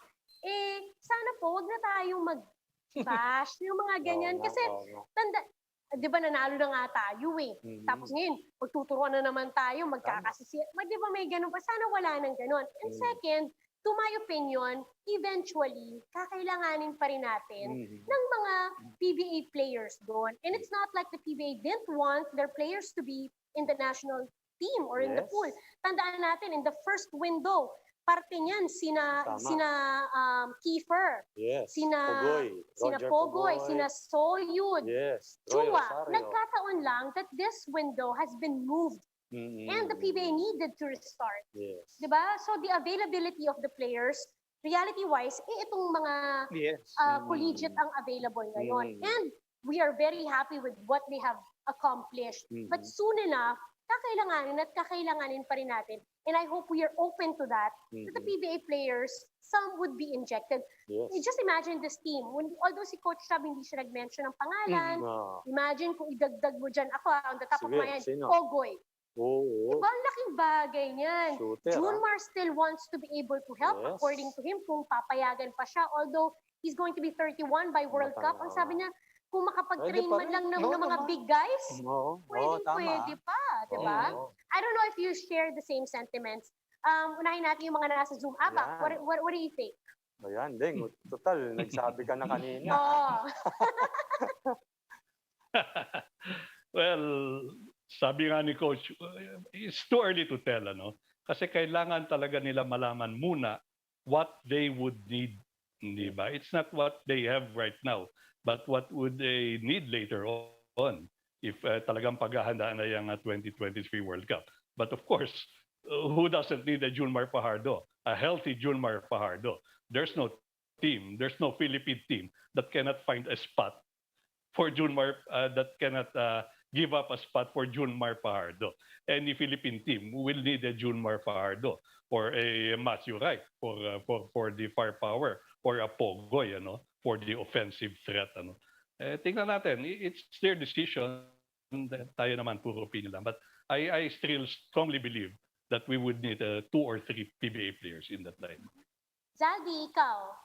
[SPEAKER 1] sana po wag na tayong mag-bash, yung mga ganyan. Kasi, di ba nanalo na nga tayo eh. Tapos ngayon, magtuturuan na naman tayo, magkakasisi. Di ba may ganun pa? Sana wala nang ganun. And second, to my opinion, eventually, kakailanganin pa rin natin ng mga PBA players doon. And it's not like the PBA didn't want their players to be in the national team or in the
[SPEAKER 4] Yes.
[SPEAKER 1] pool. Tandaan natin, in the first window, parte niyan sina Kiefer,
[SPEAKER 4] Yes.
[SPEAKER 1] sina
[SPEAKER 4] Roger
[SPEAKER 1] Pogoy, sina Soyud,
[SPEAKER 4] Yes. Roy
[SPEAKER 1] Chua.
[SPEAKER 4] Rosario.
[SPEAKER 1] Nagkataon lang that this window has been moved and the PBA needed to restart.
[SPEAKER 4] Yes.
[SPEAKER 1] Diba? So the availability of the players, reality-wise, itong mga
[SPEAKER 2] Yes.
[SPEAKER 1] collegiate ang available ngayon. And we are very happy with what they have accomplished. But soon enough, kakailanganin pa rin natin. And I hope we are open to that. That the PBA players, some would be injected.
[SPEAKER 4] Yes.
[SPEAKER 1] Just imagine this team. Although si Coach Tab hindi siya nag-mention ng pangalan,
[SPEAKER 4] Ah.
[SPEAKER 1] imagine kung idagdag mo dyan, ako on the top of
[SPEAKER 4] Sige,
[SPEAKER 1] my head,
[SPEAKER 4] sino?
[SPEAKER 1] Pogoy.
[SPEAKER 4] Oo.
[SPEAKER 1] Diba, ang laking bagay niyan.
[SPEAKER 4] Shooter,
[SPEAKER 1] Junmar still wants to be able to help,
[SPEAKER 4] Yes.
[SPEAKER 1] according to him, kung papayagan pa siya. Although, he's going to be 31 by World Cup. Ang sabi niya, kung makapag-train
[SPEAKER 4] Pwede pa
[SPEAKER 1] man
[SPEAKER 4] rin.
[SPEAKER 1] lang ng
[SPEAKER 2] Oo
[SPEAKER 1] mga
[SPEAKER 2] naman.
[SPEAKER 1] big guys,
[SPEAKER 4] Oo.
[SPEAKER 1] pwede pa. Diba?
[SPEAKER 4] Oo.
[SPEAKER 1] I don't know if you share the same sentiments. Unahin natin yung mga nasa Zoom. Abak,
[SPEAKER 4] Yan.
[SPEAKER 1] what do you think?
[SPEAKER 4] Ayan, Deng. Total, nagsabi ka na kanina.
[SPEAKER 1] Oh.
[SPEAKER 6] Well, sabi nga ni Coach, it's too early to tell, ano? Kasi kailangan talaga nila malaman muna what they would need, di ba? It's not what they have right now, but what would they need later on if talagang paghahandaan na yung 2023 World Cup. But of course, who doesn't need a Junmar Fajardo? A healthy Junmar Fajardo. There's no team, there's no Philippine team that cannot find a spot for Junmar, that cannot give up a spot for Junmar Fajardo. Any Philippine team will need a Junmar Fajardo or a Matthew Wright for the firepower, or a Pogoy, ano, for the offensive threat, ano. Tingnan natin, it's their decision. Tayo naman puro opinion lang. But I still strongly believe that we would need 2 or 3 PBA players in that line.
[SPEAKER 1] Zaldi, ikaw.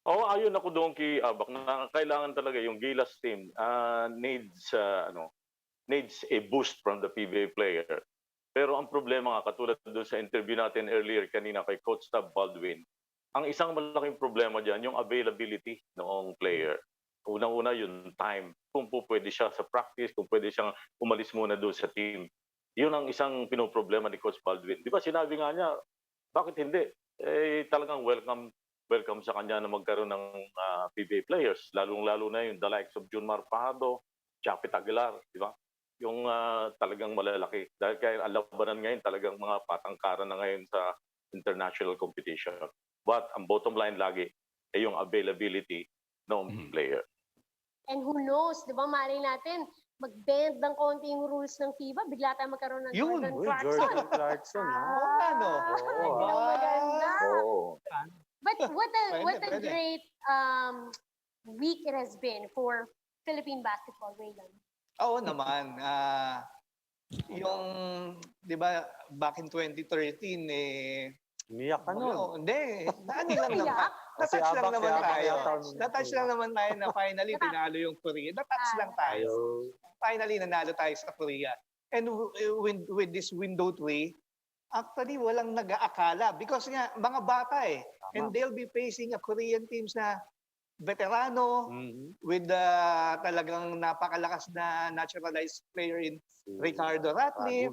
[SPEAKER 5] Ayun ako doon kay Abak na kailangan talaga yung Gilas team needs a boost from the PBA player. Pero ang problema nga, katulad doon sa interview natin earlier kanina kay Coach Tab Baldwin, ang isang malaking problema dyan, yung availability ng player. Unang-una yung time. Kung po pwede siya sa practice, kung pwede siyang umalis muna doon sa team. Yun ang isang pinoproblema ni Coach Baldwin. Di ba sinabi nga niya, bakit hindi? Talagang welcome sa kanya na magkaroon ng PBA players. Lalong-lalo na yung the likes of Junmar Fajardo, Chapit Aguilar, di ba? Yung talagang malalaki. Dahil kaya ang labanan ngayon talagang mga patangkaran na ngayon sa international competition. But ang bottom line lagi ay yung availability ng player.
[SPEAKER 1] And who knows, di ba, malay natin, mag-bend ng konti yung rules ng FIBA, bigla tayong magkaroon ng
[SPEAKER 2] Yun.
[SPEAKER 1] Jordan
[SPEAKER 4] Uy,
[SPEAKER 1] Clarkson.
[SPEAKER 4] Jordan Clarkson, ha?
[SPEAKER 2] Oo nga, no?
[SPEAKER 1] Hindi lang maganda.
[SPEAKER 3] Oh,
[SPEAKER 1] But what a
[SPEAKER 2] Pwede.
[SPEAKER 1] great week it has been for Philippine basketball, Raylan.
[SPEAKER 2] Oo naman. Yung, di ba, back in 2013,
[SPEAKER 4] Umiyak ka nun.
[SPEAKER 2] hindi. Ano lang naman.
[SPEAKER 1] Iyak?
[SPEAKER 2] Na-touch lang
[SPEAKER 4] Abak,
[SPEAKER 2] naman
[SPEAKER 4] Abak
[SPEAKER 2] tayo.
[SPEAKER 4] yata.
[SPEAKER 2] Na-touch lang naman tayo na finally
[SPEAKER 1] Natouch.
[SPEAKER 2] tinalo yung Korea. Na-touch lang tayo.
[SPEAKER 4] Ayaw.
[SPEAKER 2] Finally, nanalo tayo sa Korea. And with this window 3, actually, walang nag-aakala. Because nga, mga bata eh. And they'll be facing a Korean teams na veterano, with talagang napakalakas na naturalized player in Ricardo Ratliff.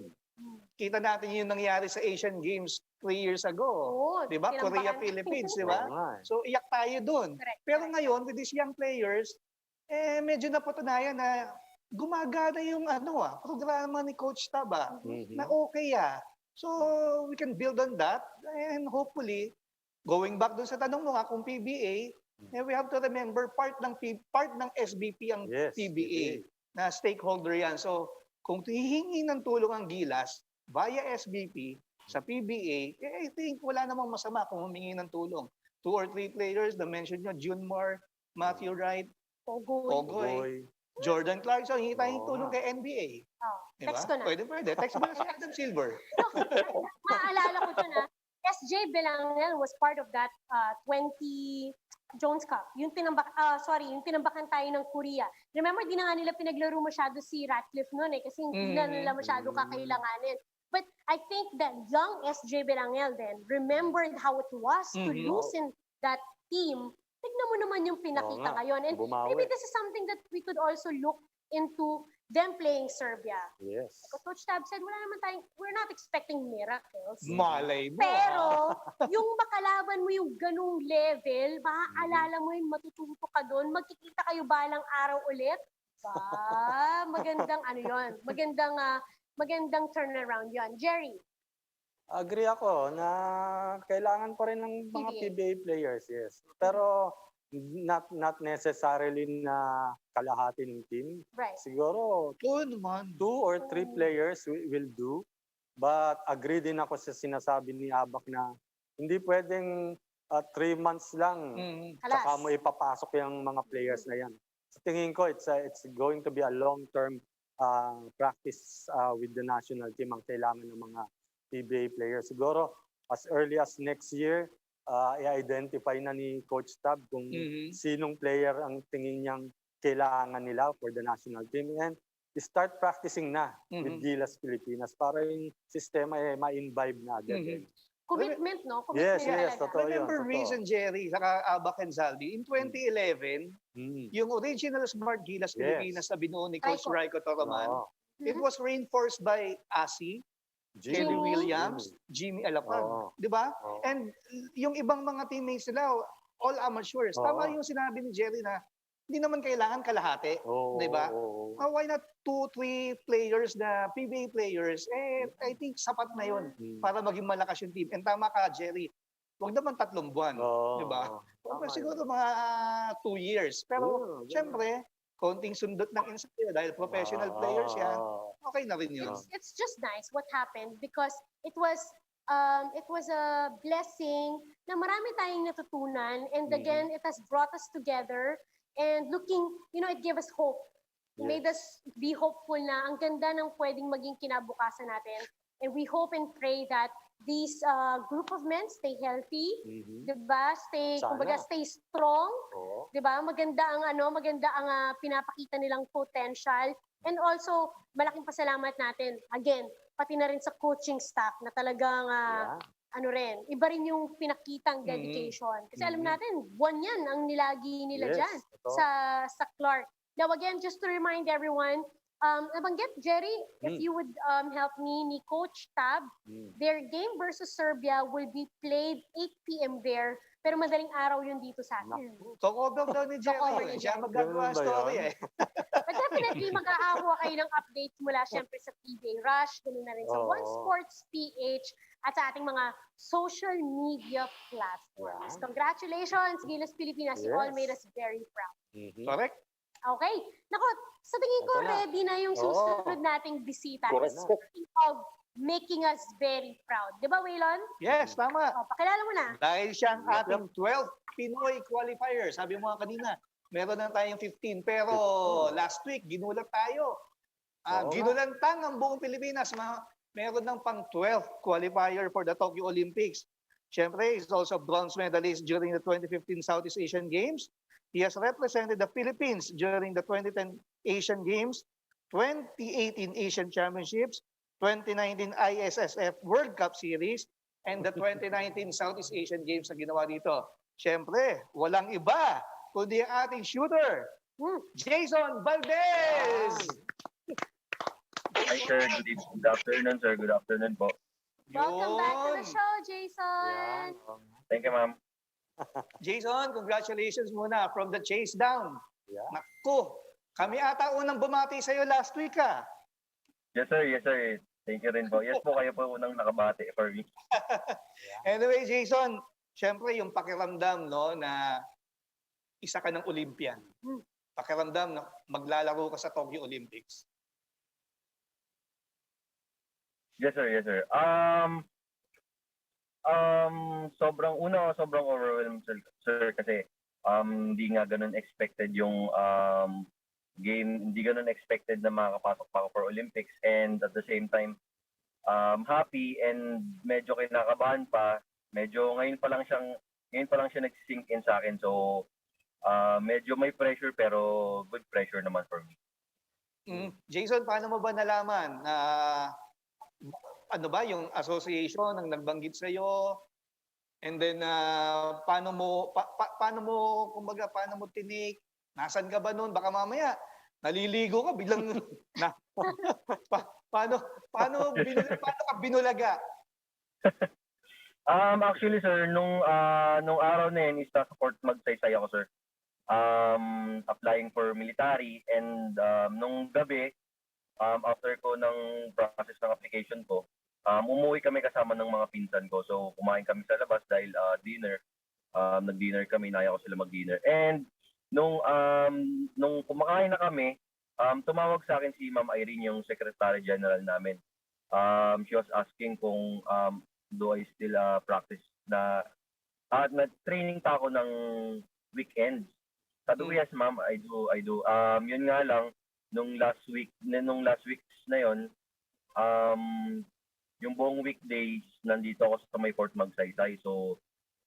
[SPEAKER 2] Kita natin yung nangyari sa Asian Games 3 years ago.
[SPEAKER 1] Oo,
[SPEAKER 2] Di ba? Korea,
[SPEAKER 1] tinambakan.
[SPEAKER 2] Philippines, di ba?
[SPEAKER 4] Oo nga eh.
[SPEAKER 2] So, iyak tayo dun.
[SPEAKER 1] Correct.
[SPEAKER 2] Pero ngayon, with these young players, medyo napatunayan na gumagana yung programa ni Coach Tab, na okay. So, we can build on that and hopefully, going back dun sa tanong mo kung PBA, we have to remember part ng SBP ang
[SPEAKER 4] Yes,
[SPEAKER 2] PBA na stakeholder yan. So, kung hihingi ng tulong ang Gilas via SBP sa PBA, I think wala namang masama kung humingi ng tulong. 2 or 3 players, na-mention nyo, Junmar, Matthew Wright, Pogoy, Jordan Clarkson, hingi tayong tulong kay NBA.
[SPEAKER 1] Oh,
[SPEAKER 2] Diba?
[SPEAKER 1] text ko na.
[SPEAKER 2] Pwede. Text mo na si Adam Silver.
[SPEAKER 1] Maalala ko ito na, SJ Belangel was part of that 20 Jones Cup. Yung tinambakan tayo ng Korea. Remember, di na nga nila pinaglaro masyado si Ratcliffe noon kasi hindi na nila masyado kakailanganin. But I think that young SJ Belangel then remembered how it was to lose in that team. Tignan mo naman yung pinakita ngayon. And
[SPEAKER 4] bumawi.
[SPEAKER 1] maybe this is something that we could also look into them playing Serbia.
[SPEAKER 4] Yes.
[SPEAKER 1] Coach Tab said, we're not expecting miracles.
[SPEAKER 2] Malay mo.
[SPEAKER 1] Pero, yung makalaban mo yung ganung level, maaalala mo yung matututo ka doon, magkikita kayo balang araw ulit. Magandang magandang turnaround yon. Jerry?
[SPEAKER 4] Agree ako na kailangan pa rin ng mga PBA players, yes. Pero not necessarily na kalahati ng team.
[SPEAKER 1] Right.
[SPEAKER 4] Siguro
[SPEAKER 2] naman.
[SPEAKER 4] 2 or 3 players will do. But agree din ako sa sinasabi ni Abak na hindi pwedeng 3 months lang saka mo ipapasok yung mga players na yan. Sa tingin ko, it's going to be a long-term practice with the national team ang kailangan ng mga PBA players. Siguro, as early as next year, i-identify na ni Coach Tab kung sinong player ang tingin niyang kailangan nila for the national team. And start practicing na with Gilas Pilipinas para yung sistema ma-imbibe na agad.
[SPEAKER 1] Commitment, no? Commitment
[SPEAKER 4] Yes,
[SPEAKER 1] talaga.
[SPEAKER 4] totoo yun.
[SPEAKER 2] Remember Reese and Jerry, saka Abak and Zaldi, in 2011, yung original Smart Gilas Pilipinas na binuo ni Coach Raiko Toroman, it was reinforced by Asi, Kelly Williams, Jimmy Alapag. Di ba? And yung ibang mga teammates nila, all amateurs. Tama yung sinabi ni Jerry na hindi naman kailangan kalahati. Di ba? Why not 2-3 players na PBA players? I think sapat na yun para maging malakas yung team. And tama ka, Jerry. Huwag naman 3 buwan. Di ba? Siguro mga 2 years. Pero, syempre, konting sundot ng ensayo dahil professional players yan. Okay na rin yun.
[SPEAKER 1] It's just nice what happened because it was a blessing na marami tayong natutunan, and again, it has brought us together and it gave us hope. It made us be hopeful na ang ganda ng pwedeng maging kinabukasan natin, and we hope and pray that these group of men stay healthy, 'di ba? Stay strong, 'di ba? Maganda ang pinapakita nilang potential. And also, malaking pasalamat natin, again, pati na rin sa coaching staff na talagang, iba rin yung pinakitang dedication. Kasi alam natin, buwan yan ang nilagi nila dyan sa Clark. Now again, just to remind everyone, nabanggit, Jerry, if you would help me, ni Coach Tab, their game versus Serbia will be played 8 p.m. there, pero madaling araw yun dito sa atin.
[SPEAKER 2] Talk-over daw ni Jerry. Siya magagawa story
[SPEAKER 1] But definitely, mag-aawa kayo ng updates mula syempre sa PBA Rush, ganoon na rin sa One Sports PH, at sa ating mga social media platforms. Congratulations, Gilas Pilipinas. You all made us very proud.
[SPEAKER 2] Correct?
[SPEAKER 1] Okay. Nako, sa tingin ko,
[SPEAKER 4] Ito na.
[SPEAKER 1] ready na yung susunod nating bisita.
[SPEAKER 5] Correct.
[SPEAKER 1] Speaking of making us very proud. Di ba, Waylon?
[SPEAKER 2] Yes, tama.
[SPEAKER 1] O, pakilala mo na.
[SPEAKER 2] Dahil siyang ating 12th Pinoy qualifier. Sabi mo nga kanina, meron na tayong 15. Pero last week, ginulat tayo.
[SPEAKER 4] Oo nga.
[SPEAKER 2] Ginulantang ang buong Pilipinas. Meron ng pang 12th qualifier for the Tokyo Olympics. Siyempre, he's also bronze medalist during the 2015 Southeast Asian Games. He has represented the Philippines during the 2010 Asian Games, 2018 Asian Championships, 2019 ISSF World Cup Series, and the 2019 Southeast Asian Games na ginawa dito. Siyempre, walang iba kundi ang ating shooter, Jayson Valdez!
[SPEAKER 7] Hi, sir. Good afternoon, sir. Good afternoon po.
[SPEAKER 1] Welcome back to the
[SPEAKER 2] Yun.
[SPEAKER 1] show, Jason.
[SPEAKER 7] Thank you, ma'am.
[SPEAKER 2] Jason, congratulations muna from the Chasedown.
[SPEAKER 4] Yeah.
[SPEAKER 2] Naku, kami ata unang bumati sa'yo last week
[SPEAKER 7] Yes, sir. Yes, sir. Thank you rin po. Yes po, kayo po unang nakabati for me.
[SPEAKER 2] Anyway, Jason, syempre yung pakiramdam no, na isa ka ng Olympian. Pakiramdam na maglalaro ka sa Tokyo Olympics.
[SPEAKER 7] Yes, sir. Yes, sir. Sobrang overwhelmed, sir, kasi hindi nga ganun expected yung game, hindi ganun expected na makakapasok pa ako for Olympics, and at the same time happy and medyo kinakabahan pa. Medyo ngayon pa lang siya nag-sink in sa akin. So medyo may pressure pero good pressure naman for me.
[SPEAKER 2] Jason, paano mo ba nalaman na ano ba yung association ang nagbanggit sa iyo? And then paano mo kumbaga paano mo tinik? Nasaan ka ba noon? Baka mamaya naliligo ka biglang paano ka binulaga?
[SPEAKER 7] Actually, sir, nung araw na yun is support magsaysay ako, sir. Applying for military, and nung gabi, after ko ng process ng application ko, umuwi kami kasama ng mga pinsan ko. So, kumain kami sa labas dahil dinner. Nag-dinner kami, inaya ko sila mag-dinner. And nung kumakain na kami, tumawag sa akin si Ma'am Irene, yung Secretary General namin. She was asking kung do I still practice na training pa ako ng weekends. Sabi ko, yes, ma'am, I do. Yun nga lang, nung last weeks na yun, yung buong weekdays, nandito ako sa may Fort Magsaysay. So,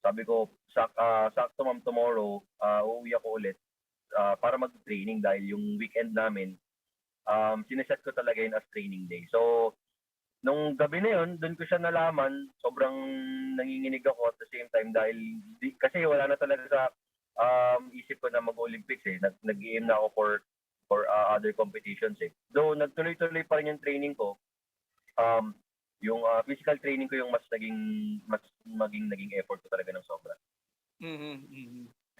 [SPEAKER 7] sabi ko, sakto ma'am, tomorrow, uuwi ako ulit para mag-training dahil yung weekend namin, sineset ko talaga yun as training day. So, nung gabi na yun, doon ko siya nalaman, sobrang nanginginig ako at the same time dahil kasi wala na talaga sa isip ko na mag-Olympics eh. Nag-aim na ako for other competitions eh. Though nagtuloy-tuloy pa rin yung training ko, yung physical training ko yung mas naging effort ko talaga ng sobra.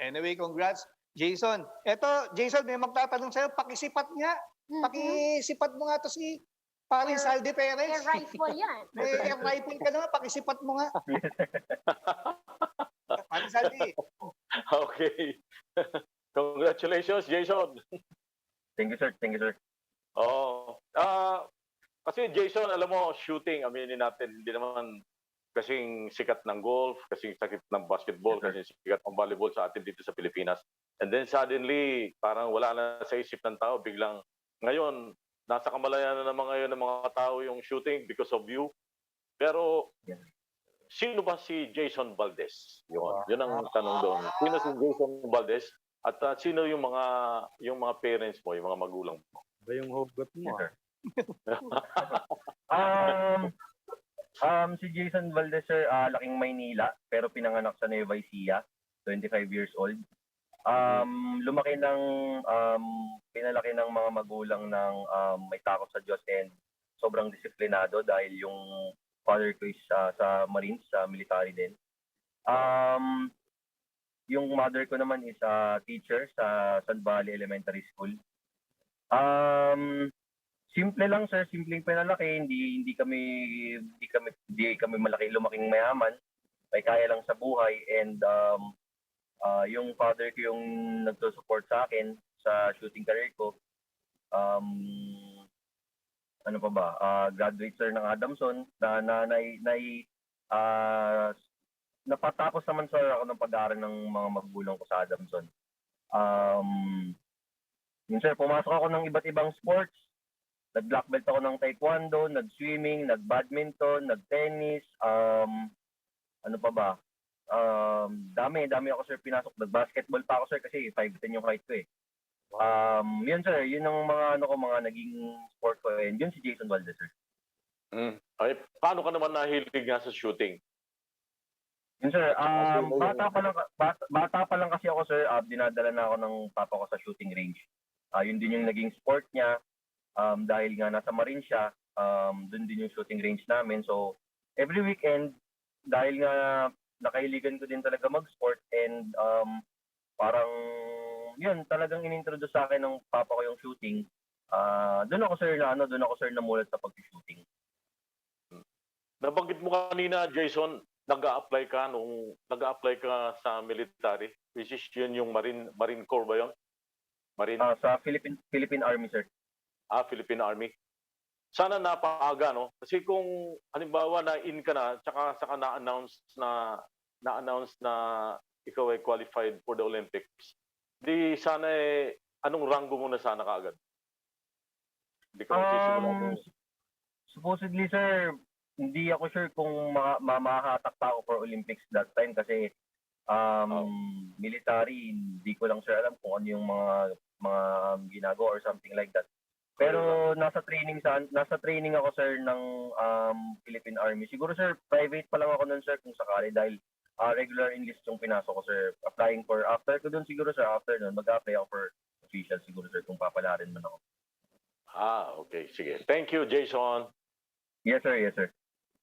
[SPEAKER 2] Anyway, congrats, Jason. Eto, Jason, may magtatanong sa'yo, pakisipat nga. Pakisipat mo nga to si Paring Saldi Perez.
[SPEAKER 1] Air rifle yan.
[SPEAKER 2] May air rifle ka naman, pakisipat mo nga. Paring Saldi.
[SPEAKER 5] Okay. Congratulations, Jason.
[SPEAKER 7] Thank you, sir. Thank you, sir.
[SPEAKER 5] Oh, kasi Jason, alam mo, shooting, aminin natin, hindi naman kasing sikat ng golf, kasing sikat ng basketball, kasing sikat ng volleyball sa atin dito sa Pilipinas. And then suddenly, parang wala na sa isip ng tao, biglang ngayon, nasa kamalayan na naman ngayon ng mga tao yung shooting because of you. Pero, sino ba si Jayson Valdez? Yun ang tanong doon. Sino si Jayson Valdez? At sino yung mga parents mo, yung mga magulang mo?
[SPEAKER 4] Ba yung hugot mo?
[SPEAKER 7] Yes, sir. Si Jayson Valdez, sir, laking Maynila, pero pinanganak sa Nueva Ecija, 25 years old. Pinalaki ng mga magulang ng may takot sa Diyos and sobrang disiplinado dahil yung father ko is sa Marines, sa military din. Yung mother ko naman is teacher sa San Valley Elementary School. Simple lang, sir, simpleng pinalaki, hindi kami lumaking mayaman. May kaya lang sa buhay, and yung father ko yung nagsusupport sa akin sa shooting career ko. Ano pa ba? Graduate sir ng Adamson napatapos naman sir ako ng pag-aaral ng mga magulang ko sa Adamson. Yun sir, pumasok ako ng iba't ibang sports. Nag-black belt ako ng taekwondo, nag-swimming, nag-badminton, nag-tennis, ano pa ba? Dami ako sir pinasok. Nag-basketball pa ako sir kasi 5'10" yung height ko eh. Yun sir, yun ang mga naging sport ko and yun si Jayson Valdez sir.
[SPEAKER 5] Ay, paano ka naman nahilig nga sa shooting?
[SPEAKER 7] Yun sir, bata pa lang kasi ako sir, dinadala na ako ng papa ko sa shooting range. Yun din yung naging sport niya. Dahil nga nasa Marine siya, dun din yung shooting range namin. So, every weekend, dahil nga nakahiligan ko din talaga mag-sport and parang yun, talagang inintroduce sa akin ng papa ko yung shooting. Doon ako sir namulat sa pag-shooting.
[SPEAKER 5] Nabanggit mo kanina, Jason, nag-a-apply ka sa military, which is yun yung Marine Corps ba yun? Marine?
[SPEAKER 7] Sa Philippine Army sir.
[SPEAKER 5] Philippine Army. Sana napaaga, no? Kasi kung halimbawa na-in ka na, tsaka saka na-announce na ikaw ay qualified for the Olympics, di sana anong ranggo mo na sana kaagad? Hindi ka magsisimula.
[SPEAKER 7] Supposedly sir, hindi ako sure kung makahatak pa ako for Olympics that time kasi military, hindi ko lang sir alam kung ano yung mga ginagawa or something like that. Pero nasa training ako sir ng Philippine Army. Siguro sir, private pa lang ako nun sir kung sakali dahil regular enlist yung pinasok ko sir. Applying for, after ko dun siguro sir, after nun, mag-apply ako for official siguro sir kung papalarin man ako.
[SPEAKER 5] Okay. Sige. Thank you, Jason.
[SPEAKER 7] Yes sir, yes sir.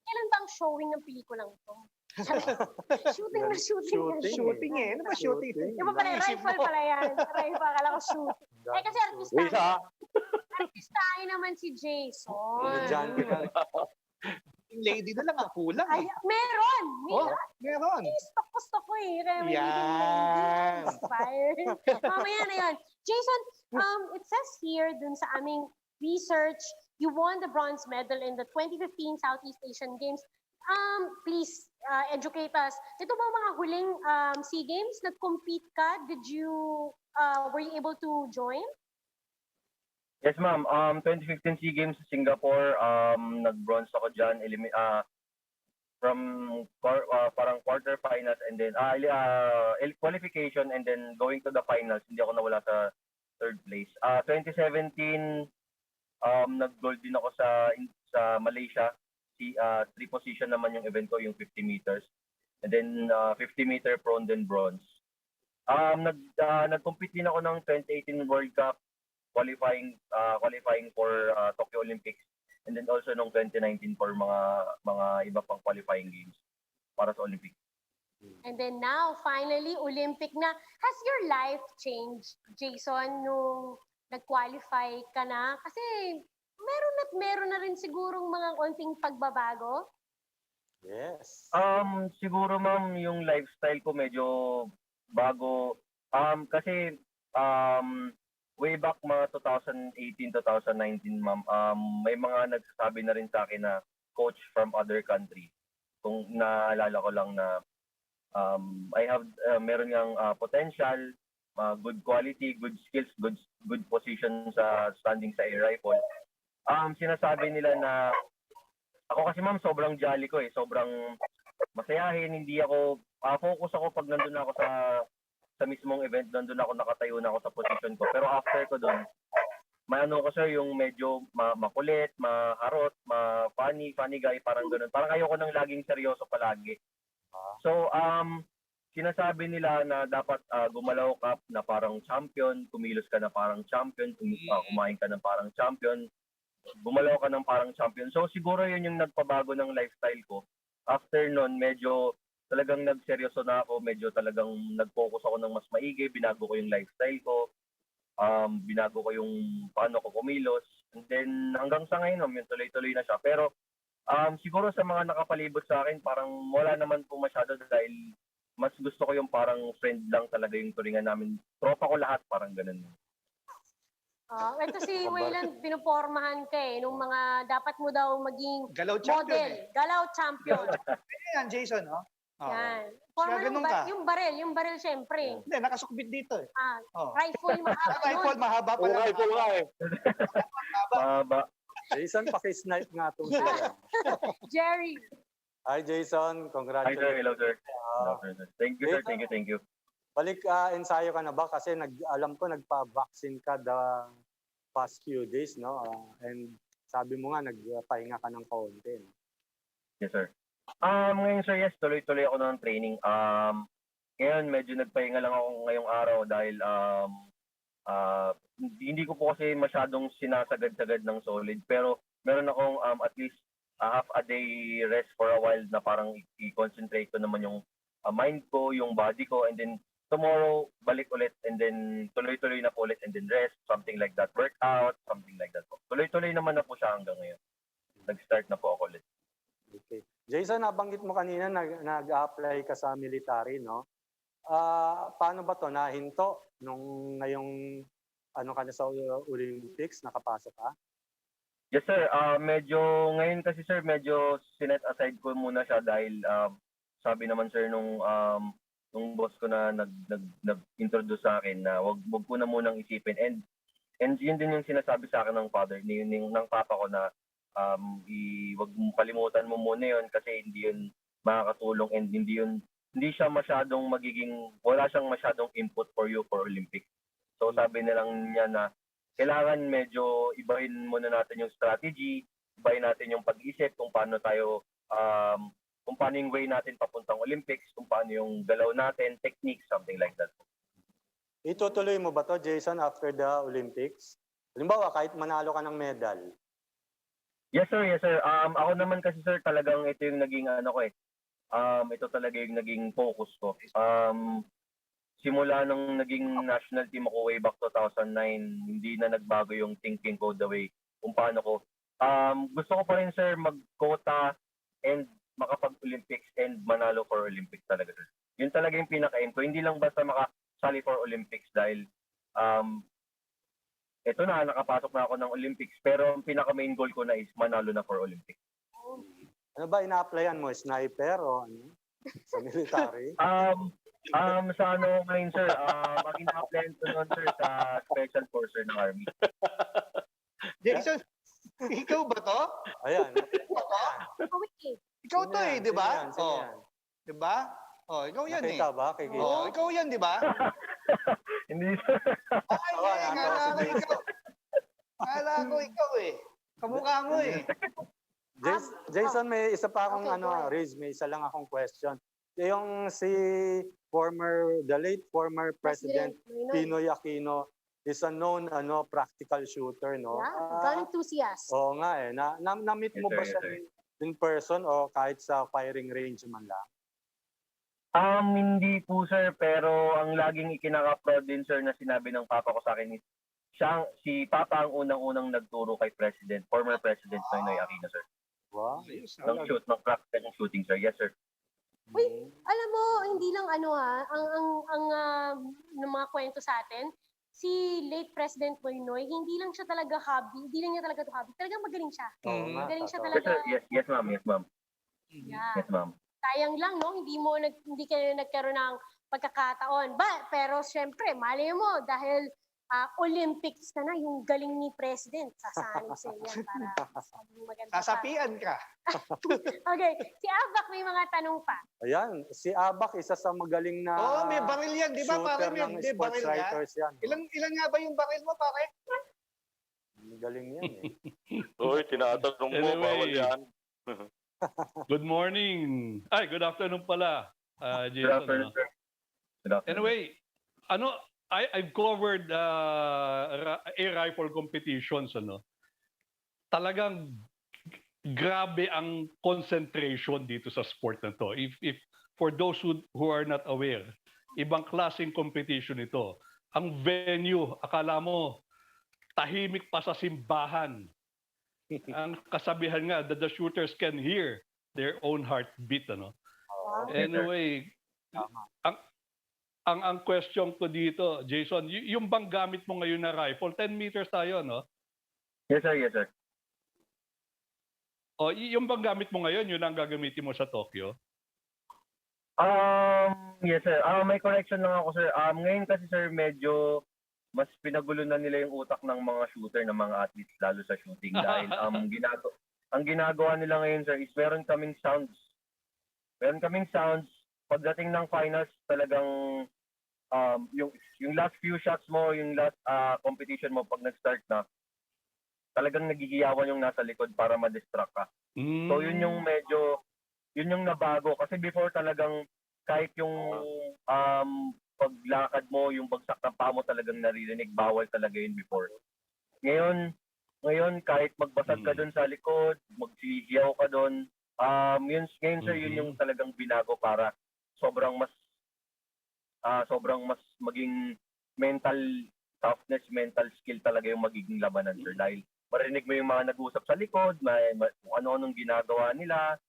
[SPEAKER 1] Kailan bang showing ng pelikulang ito? Shooting na shooting.
[SPEAKER 2] Shooting eh. Ano ba shooting?
[SPEAKER 1] Di ba pala, rifle pala yan. Rifle, akala ko shooting. Kasi artistahin naman si Jason.
[SPEAKER 4] Diyan kita.
[SPEAKER 2] Lady na lang, kulang
[SPEAKER 1] Ay,
[SPEAKER 2] eh.
[SPEAKER 1] meron.
[SPEAKER 2] Meron.
[SPEAKER 1] Gusto ko eh. Kaya may
[SPEAKER 2] Yan.
[SPEAKER 1] inspired. Mamaya na yun. Jason, it says here dun sa aming research, you won the bronze medal in the 2015 Southeast Asian Games. Please educate us. Ito ba mga huling SEA Games? Nag-compete ka? Were you able to join?
[SPEAKER 7] Yes ma'am, 2015 SEA Games sa Singapore, nag-bronze ako dyan, from parang quarterfinals and then qualification and then going to the finals, hindi ako nawala sa third place. 2017, nag-gold din ako sa Malaysia. 3 position naman yung event ko, yung 50 meters. And then 50 meter prone then bronze. Nag-compete din ako ng 2018 World Cup qualifying for Tokyo Olympics and then also nung 2019 for mga iba pang qualifying games para sa Olympics.
[SPEAKER 1] And then now, finally, Olympic na. Has your life changed, Jason, nung nag-qualify ka na? Kasi meron na rin sigurong mga konting pagbabago.
[SPEAKER 4] Yes.
[SPEAKER 7] Siguro ma'am, yung lifestyle ko medyo bago. Kasi way back mga 2018, 2019 ma'am, may mga nagsasabi na rin sa akin na coach from other country. Kung naalala ko lang na I have meron yang potential, good quality, good skills, good position sa standing sa air rifle. Sinasabi nila na ako kasi ma'am sobrang jolly ko eh, sobrang masayahin, hindi ako focus ako pag nandun ako sa mismong event, nandun ako nakatayo na ako sa position ko. Pero after ko doon, may ano ko sir, yung medyo makulit, maharot, funny guy, parang ganun. Parang ayoko nang laging seryoso palagi. So, sinasabi nila na dapat gumalaw ka na parang champion, kumilos ka na parang champion, kumain ka na parang champion, gumalaw ka ng parang champion. So, siguro yun yung nagpabago ng lifestyle ko. After nun, medyo talagang nagseryoso na ako, medyo talagang nag-focus ako ng mas maigi, binago ko yung lifestyle ko, binago ko yung paano ko kumilos, and then hanggang sa ngayon, yung tuloy-tuloy na siya. Pero siguro sa mga nakapalibot sa akin, parang wala naman po masyado dahil mas gusto ko yung parang friend lang talaga yung turingan namin. Tropa ko lahat, parang ganun.
[SPEAKER 1] Ito si Wayland, pinupormahan ka eh, nung mga dapat mo daw maging
[SPEAKER 2] Galaw champion
[SPEAKER 1] model,
[SPEAKER 2] eh.
[SPEAKER 1] galaw champion.
[SPEAKER 2] Yan, Jason, no? Oo.
[SPEAKER 1] Yan.
[SPEAKER 2] Kaya ganun ka.
[SPEAKER 1] Yung baril syempre.
[SPEAKER 2] Hindi, nakasukbit dito eh.
[SPEAKER 1] Rifle mahaba
[SPEAKER 2] Rifle,
[SPEAKER 1] yun.
[SPEAKER 2] mahaba pala.
[SPEAKER 5] Rifle nga eh.
[SPEAKER 7] Mahaba.
[SPEAKER 4] Jason, pakisnipe nga itong siya.
[SPEAKER 1] Jerry.
[SPEAKER 4] Hi, Jason.
[SPEAKER 7] Hi, sir.
[SPEAKER 4] Congratulations.
[SPEAKER 7] Hello, sir. Hello, sir. Thank you, sir. Thank you.
[SPEAKER 4] Balik, ensayo ka na ba? Kasi alam ko nagpa-vaccine ka the past few days, no? And sabi mo nga, nagpahinga ka ng kaunti. No?
[SPEAKER 7] Yes, sir. Ngayon, sir, yes, tuloy-tuloy ako ng training. Ngayon, medyo nagpahinga lang ako ngayong araw dahil hindi ko po kasi masyadong sinasagad-sagad ng solid. Pero meron akong at least half a day rest for a while na parang i-concentrate ko naman yung mind ko, yung body ko, and then tomorrow, balik ulit, and then tuloy-tuloy na po ulit, and then rest, something like that. Workout, something like that po. Tuloy-tuloy naman na po siya hanggang ngayon. Nag-start na po ako ulit.
[SPEAKER 4] Okay. Jason, nabanggit mo kanina nag-apply ka sa military, no? Paano ba to? Nahinto nung ngayong ka na sa Olympics, nakapasok ka?
[SPEAKER 7] Yes, sir. Medyo, ngayon kasi, sir, medyo sinet aside ko muna siya dahil sabi naman, sir, nung boss ko na nag-introduce sa akin na wag ko na munang isipin. And yun din yung sinasabi sa akin ng father, ng papa ko na wag mong kalimutan mo muna yun kasi hindi yun makakatulong and hindi siya masyadong wala siyang masyadong input for you for Olympics. So sabi nilang niya na kailangan medyo ibahin muna natin yung strategy, ibahin natin yung pag-isip kung paano tayo kung paano yung way natin papuntang Olympics, kung paano yung galaw natin, technique, something like that.
[SPEAKER 4] Itutuloy mo ba to, Jason, after the Olympics? Halimbawa, kahit manalo ka ng medal.
[SPEAKER 7] Yes, sir. Yes, sir. Ako naman kasi, sir, talagang ito yung naging ito talaga yung naging focus ko. Simula nung naging national team ako way back 2009, hindi na nagbago yung thinking ko the way kung paano ko. Gusto ko pa rin, sir, mag-quota and makapag-Olympics and manalo for Olympics talaga, sir. Yun talaga yung pinaka-aim ko. Hindi lang basta makasali for Olympics dahil ito na, nakapasok na ako ng Olympics. Pero ang pinaka-main goal ko na is manalo na for Olympics.
[SPEAKER 4] Ano ba ina-applyan mo? Sniper o ano? Sa military?
[SPEAKER 7] Sa ano ngayon, sir, ang ina-applyan ko nun, sir, sa Special Forces ng Army.
[SPEAKER 2] Jason, ikaw ba to?
[SPEAKER 4] Ayan.
[SPEAKER 2] Ikaw to eh, di ba?
[SPEAKER 4] Sino yan?
[SPEAKER 2] Di ba? Ikaw yan eh.
[SPEAKER 4] Nakita ba? Kikita?
[SPEAKER 2] Ikaw yan, di ba?
[SPEAKER 7] Hindi, sir.
[SPEAKER 2] Akala ko ikaw eh. Kamukha mo eh.
[SPEAKER 4] Jason, may isa pa akong
[SPEAKER 1] Okay, go ahead.
[SPEAKER 4] Riz, may isa lang akong question. Yung the late former President Pinoy Aquino is a known practical shooter, no?
[SPEAKER 1] Yeah, gun enthusiast.
[SPEAKER 4] Oo nga eh. Na-meet mo ba
[SPEAKER 7] Yes,
[SPEAKER 4] siya
[SPEAKER 7] sir.
[SPEAKER 4] in person o kahit sa firing range man lang?
[SPEAKER 7] Hindi po, sir, pero ang laging ikinaka-proud din, sir, na sinabi ng papa ko sa akin is si Papa ang unang-unang nagturo kay former President Noynoy Aquino, sir.
[SPEAKER 4] Wow.
[SPEAKER 7] Ng practical shooting, sir. Yes, sir.
[SPEAKER 1] Uy, alam mo, hindi lang ng mga kwento sa atin, si late President Noynoy, hindi lang siya talaga hobby, hindi lang niya talaga to hobby, talagang magaling siya. Magaling siya
[SPEAKER 7] Yes,
[SPEAKER 1] talaga.
[SPEAKER 7] sir. Yes, ma'am. Yes, ma'am.
[SPEAKER 1] Yeah.
[SPEAKER 7] Yes, ma'am.
[SPEAKER 1] Sayang lang, no? Hindi kayo nagkaroon ng pagkakataon. Pero syempre, mali mo, dahil Olympics na yung galing ni President. Sasanin sa yan para maganda pa.
[SPEAKER 2] Sasapian ka.
[SPEAKER 1] Okay, si Avak may mga tanong pa.
[SPEAKER 4] Ayan, si Abak, isa sa magaling na
[SPEAKER 2] May baril yan, di ba?
[SPEAKER 4] shooter
[SPEAKER 2] Pare,
[SPEAKER 4] ng
[SPEAKER 2] may
[SPEAKER 4] sports
[SPEAKER 2] baril
[SPEAKER 4] writers yan.
[SPEAKER 2] Ilan nga ba yung baril mo, pare?
[SPEAKER 4] Magaling yan eh.
[SPEAKER 5] Uy, tinatanong mo,
[SPEAKER 6] Anyway.
[SPEAKER 5] bawal yan.
[SPEAKER 6] Good morning. Good afternoon pala,
[SPEAKER 7] Good
[SPEAKER 6] Jason.
[SPEAKER 7] afternoon, sir. Good afternoon.
[SPEAKER 6] Anyway, I've covered air rifle competitions, Talagang grabe ang concentration dito sa sport na to. If for those who are not aware, ibang klaseng competition ito. Ang venue, akala mo tahimik pa sa simbahan. Ang kasabihan nga that the shooters can hear their own heartbeat,
[SPEAKER 1] Wow.
[SPEAKER 6] Anyway, ang question ko dito, Jason, yung bang gamit mo ngayon na rifle, 10 meters tayo, no?
[SPEAKER 7] Yes, sir. Yes, sir.
[SPEAKER 6] O, yung bang gamit mo ngayon, yun ang gagamitin mo sa Tokyo?
[SPEAKER 7] Yes, sir. May correction lang ako, sir. Ngayon kasi, sir, medyo mas pinagulo na nila yung utak ng mga shooter, ng mga athletes, lalo sa shooting. Dahil ang ginagawa nila ngayon, sir, is meron kaming sounds. Meron kaming sounds. Pagdating ng finals, talagang yung last few shots mo, yung last competition mo, pag nag-start na, talagang nagigiyawan yung nasa likod para ma-distract ka. So yun yung nabago. Kasi before talagang kahit yung paglakad mo, yung bagsak ng paa mo talagang naririnig, bawal talaga yun before. Ngayon kahit magbasag ka doon sa likod, magsigiyaw ka doon, ngayon sir, yun yung talagang binago para sobrang mas maging mental toughness, mental skill talaga yung magiging labanan, sir. Dahil marinig mo yung mga nag-uusap sa likod, kung ano-anong ginagawa nila.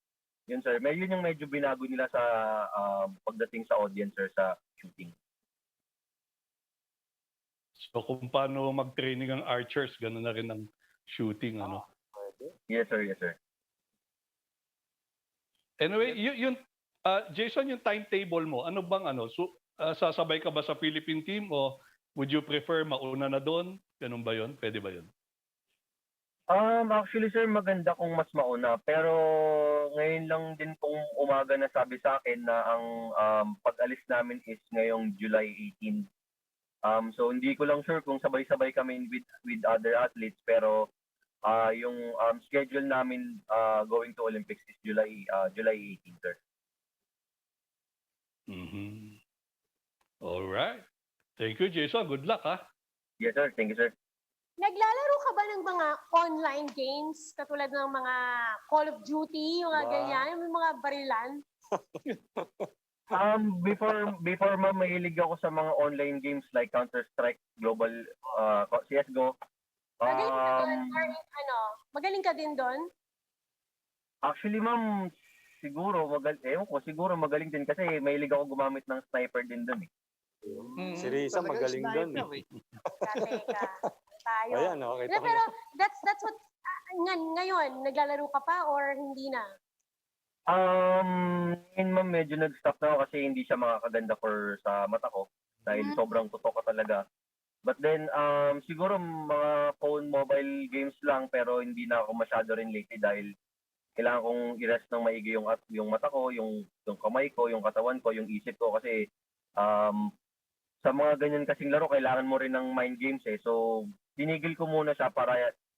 [SPEAKER 7] Yun, sir. Yun yung medyo binago nila sa pagdating sa audience, sir, sa shooting.
[SPEAKER 6] So kung paano mag-training ang archers, gano'n na rin ang shooting, ano?
[SPEAKER 7] Yes, sir. Yes, sir.
[SPEAKER 6] Anyway, Jason, yung timetable mo, ano bang ano? So, sasabay ka ba sa Philippine team o would you prefer mauna na doon? Ganun ba yun? Pwede ba yun?
[SPEAKER 7] Actually, sir, maganda kung mas mauna. Pero ngayon lang din pong umaga na sabi sa akin na ang pag-alis namin is ngayong July 18. So hindi ko lang sure kung sabay-sabay kami with other athletes, pero yung schedule namin going to Olympics is July 18, sir.
[SPEAKER 6] All right. Thank you, Jason. Good luck, ha?
[SPEAKER 7] Yes, sir. Thank you, sir.
[SPEAKER 1] Naglalaro ka ba ng mga online games katulad ng mga Call of Duty, yung mga ganyan, yung mga barilan?
[SPEAKER 7] Before ma'am, mahilig ako sa mga online games like Counter-Strike, Global, CSGO.
[SPEAKER 1] Magaling ka doon? Or magaling ka din doon?
[SPEAKER 7] Actually, ma'am, siguro magaling din kasi mahilig ako gumamit ng sniper din doon eh.
[SPEAKER 4] Si Risa magaling doon eh.
[SPEAKER 1] Teka, tayo.
[SPEAKER 4] Ayan, okay.
[SPEAKER 1] Pero that's what, ngayon, naglalaro ka pa or hindi na?
[SPEAKER 7] Ngayon ma'am, medyo nag-stop na ako kasi hindi siya makakaganda sa mata ko dahil sobrang tutok ka talaga. But then, siguro mga phone mobile games lang pero hindi na ako masyado rin lately dahil kailangan kong i-rest ng maigi yung mata ko, yung kamay ko, yung katawan ko, yung isip ko kasi sa mga ganyan kasing laro, kailangan mo rin ng mind games eh. So, tinigil ko muna siya para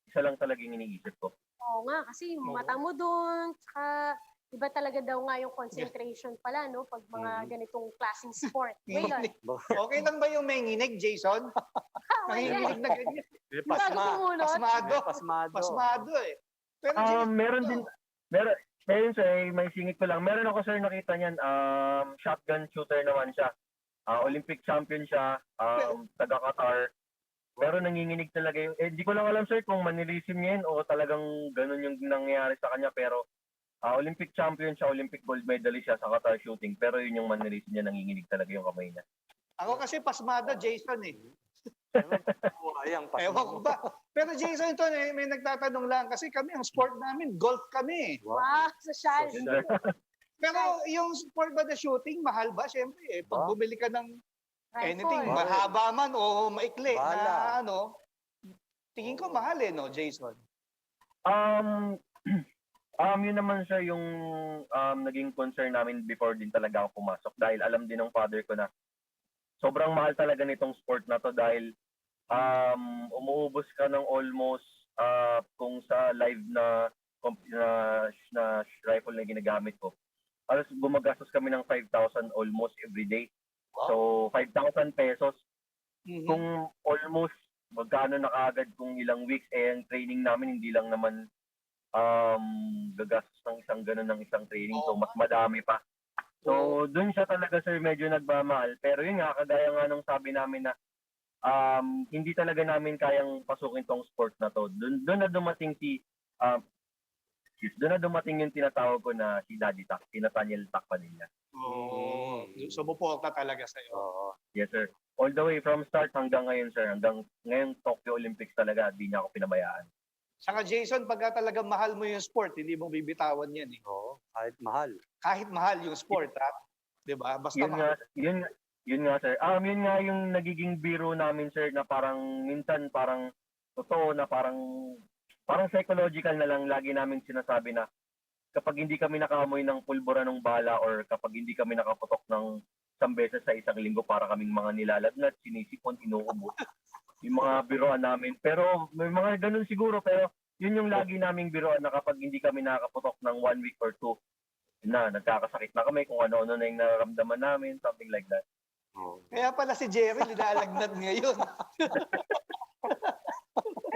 [SPEAKER 7] isa lang talagang iniisip ko.
[SPEAKER 1] Oo nga, kasi yung mata mo doon, tsaka iba talaga daw nga yung concentration pala, no? Pag mga ganitong klaseng sport. Waylon.
[SPEAKER 2] Okay lang ba yung may nginig, Jason? Nanginginig na ganyan. Pasmado eh. Pero
[SPEAKER 7] meron sir, may singit ko lang. Meron ako sir nakita niyan, shotgun shooter naman siya. Olympic champion siya, taga Qatar. Pero nanginginig talaga yung, di ko lang alam sir kung manilisim niya yun o talagang ganun yung nangyayari sa kanya. Pero Olympic champion siya, Olympic gold medalist siya sa Qatar shooting. Pero yun yung manilisim niya, nanginginig talaga yung kamay niya.
[SPEAKER 2] Ako kasi pasmado, Jason eh.
[SPEAKER 4] Ewan
[SPEAKER 2] ko ba? Pero Jason, ito may nagtatanong lang kasi kami, ang sport namin, golf kami.
[SPEAKER 1] Wow, social.
[SPEAKER 2] Pero yung sport ba na shooting, mahal ba? Siyempre eh, pag bumili ka ng anything, mahaba man o maikli na tingin ko mahal eh, no, Jason?
[SPEAKER 7] Yun naman siya yung naging concern namin before din talaga ako pumasok dahil alam din ng father ko na sobrang mahal talaga nitong sport na to dahil umuubos ka ng almost kung sa live na rifle na ginagamit ko. Alas gumagastos kami ng 5,000 almost every day. So 5,000 pesos. Kung almost magkano na kaagad kung ilang weeks ang training namin hindi lang naman gagastos ng isang ganun ng isang training. So mas madami pa. So, dun siya talaga sir medyo nagmamahal. Pero yun nga, kagaya nga nung sabi namin na hindi talaga namin kayang pasukin tong sport na to. Dun na dumating excuse. Doon na dumating yung tinatawag ko na si Daddy Tak, si Nathaniel Tak Padilla.
[SPEAKER 2] Oo. Sumuporta talaga sa'yo.
[SPEAKER 4] Oo.
[SPEAKER 7] Yes, sir. All the way from start hanggang ngayon, sir. Hanggang ngayon, Tokyo Olympics talaga, di niya ako pinabayaan.
[SPEAKER 2] Saka Jason, pagka talagang mahal mo yung sport, hindi mo bibitawan yan eh.
[SPEAKER 4] Oo. Kahit mahal.
[SPEAKER 2] Kahit mahal yung sport, ha? 'Di ba? Basta
[SPEAKER 7] Yun nga,
[SPEAKER 2] mahal.
[SPEAKER 7] yun nga, sir. Yun nga yung nagiging biro namin, sir, na parang minsan parang totoo na parang psychological na lang lagi namin sinasabi na kapag hindi kami nakaamoy ng pulbura ng bala or kapag hindi kami nakaputok ng isang beses sa isang linggo para kaming mga nilalagnat, sinisipon, inuubo. Yung mga biroan namin. Pero may mga ganun siguro, pero yun yung lagi naming biroan na kapag hindi kami nakakaputok ng 1 week or 2, na nagkakasakit na kami kung ano-ano na yung nararamdaman namin, something like that.
[SPEAKER 2] Kaya pala si Jerry linalagnat ngayon.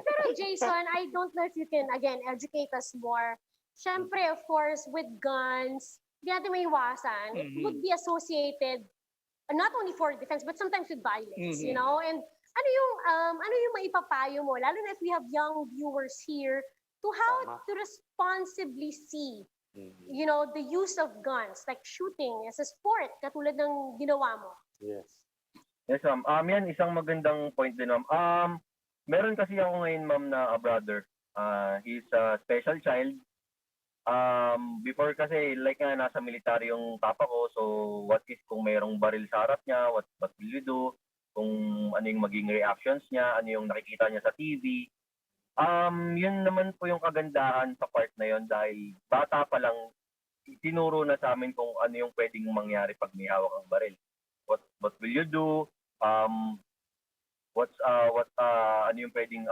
[SPEAKER 1] Pero Jason, I don't know if you can, again, educate us more. Siyempre, of course, with guns, hindi natin maiwasan. It would be associated not only for defense, but sometimes with violence, you know? And ano yung maipapayo mo, lalo na if we have young viewers here, to how to responsibly see, you know, the use of guns, like shooting as a sport, katulad ng ginawa mo?
[SPEAKER 4] Yes.
[SPEAKER 7] Yes, ma'am. Yan, isang magandang point din, ma'am. Meron kasi ako ngayon, ma'am, na brother. He's a special child. Before kasi, like nga, nasa military yung papa ko. So, what if kung mayroong baril sa harap niya? What will you do? Kung ano yung maging reactions niya? Ano yung nakikita niya sa TV? Yun naman po yung kagandahan sa part na yun dahil bata pa lang, tinuro na sa amin kung ano yung pwedeng mangyari pag may hawak ang baril. What will you do? Ano yung pwedeng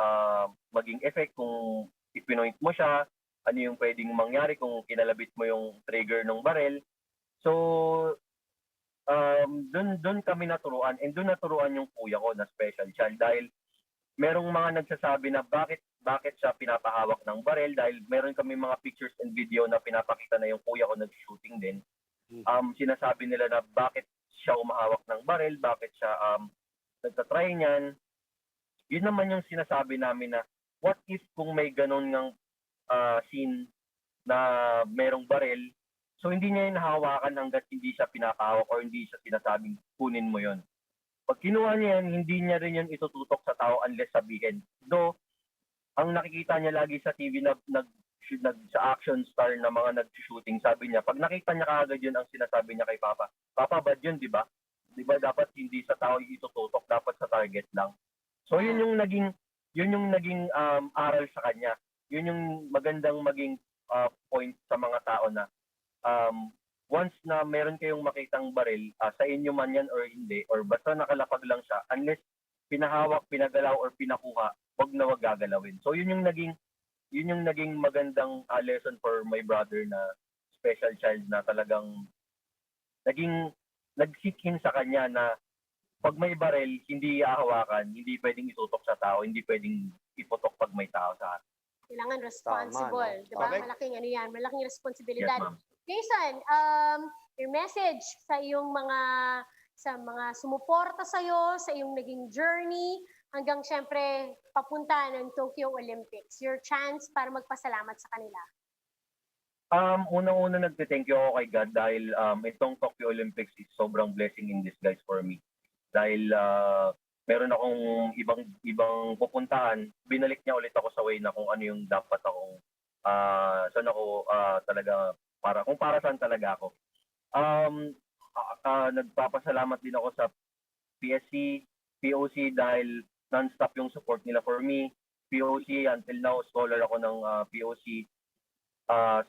[SPEAKER 7] maging effect kung ipinoint mo siya? Ano yung pwedeng mangyari kung kinalabit mo yung trigger ng baril? So, doon kami naturuan, and doon naturuan yung kuya ko na special child dahil merong mga nagsasabi na bakit siya pinapahawak ng baril dahil meron kami mga pictures and video na pinapakita na yung kuya ko nag-shooting din. Sinasabi nila na bakit siya umahawak ng baril, bakit siya nagtatry niyan. Yun naman yung sinasabi namin na what if kung may ganun ng scene na merong baril, so hindi niya yung nahawakan hanggat hindi siya pinapahawak or hindi siya sinasabing kunin mo yon. Pag kinuha niya yan, hindi niya rin yan itututok sa tao unless sabihin. Though, ang nakikita niya lagi sa TV na sa action star na mga nag-shooting, sabi niya, pag nakita niya kaagad yun, ang sinasabi niya kay Papa, Papa, bad yun, di ba? Di ba dapat hindi sa tao itututok, dapat sa target lang. So yun yung naging aral sa kanya. Yun yung magandang maging point sa mga tao na once na meron kayong makitang baril, sa inyo man yan or hindi, or basta nakalapag lang siya, unless pinahawak, pinagalaw, or pinakuha, wag na wag gagalawin. So yun yung naging magandang lesson for my brother na special child na talagang nag-seek in sa kanya na pag may baril, hindi hahawakan, hindi pwedeng itutok sa tao, hindi pwedeng iputok pag may tao sa atin.
[SPEAKER 1] Kailangan responsible,
[SPEAKER 4] Tama, no?
[SPEAKER 1] di ba?
[SPEAKER 2] Correct.
[SPEAKER 1] Malaking responsibilidad.
[SPEAKER 4] Yes, ma'am.
[SPEAKER 1] Jason, your message sa mga sumuporta sa iyong naging journey, hanggang syempre papunta ng Tokyo Olympics. Your chance para magpasalamat sa kanila.
[SPEAKER 7] Unang-una nagte-thank you ako kay God dahil itong Tokyo Olympics is sobrang blessing in disguise for me. Dahil meron akong ibang pupuntahan, binalik niya ulit ako sa way na kung ano yung dapat akong saan ako talaga kung para saan talaga ako. Nagpapasalamat din ako sa PSC, POC dahil non-stop yung support nila for me. POC, until now, scholar ako ng POC.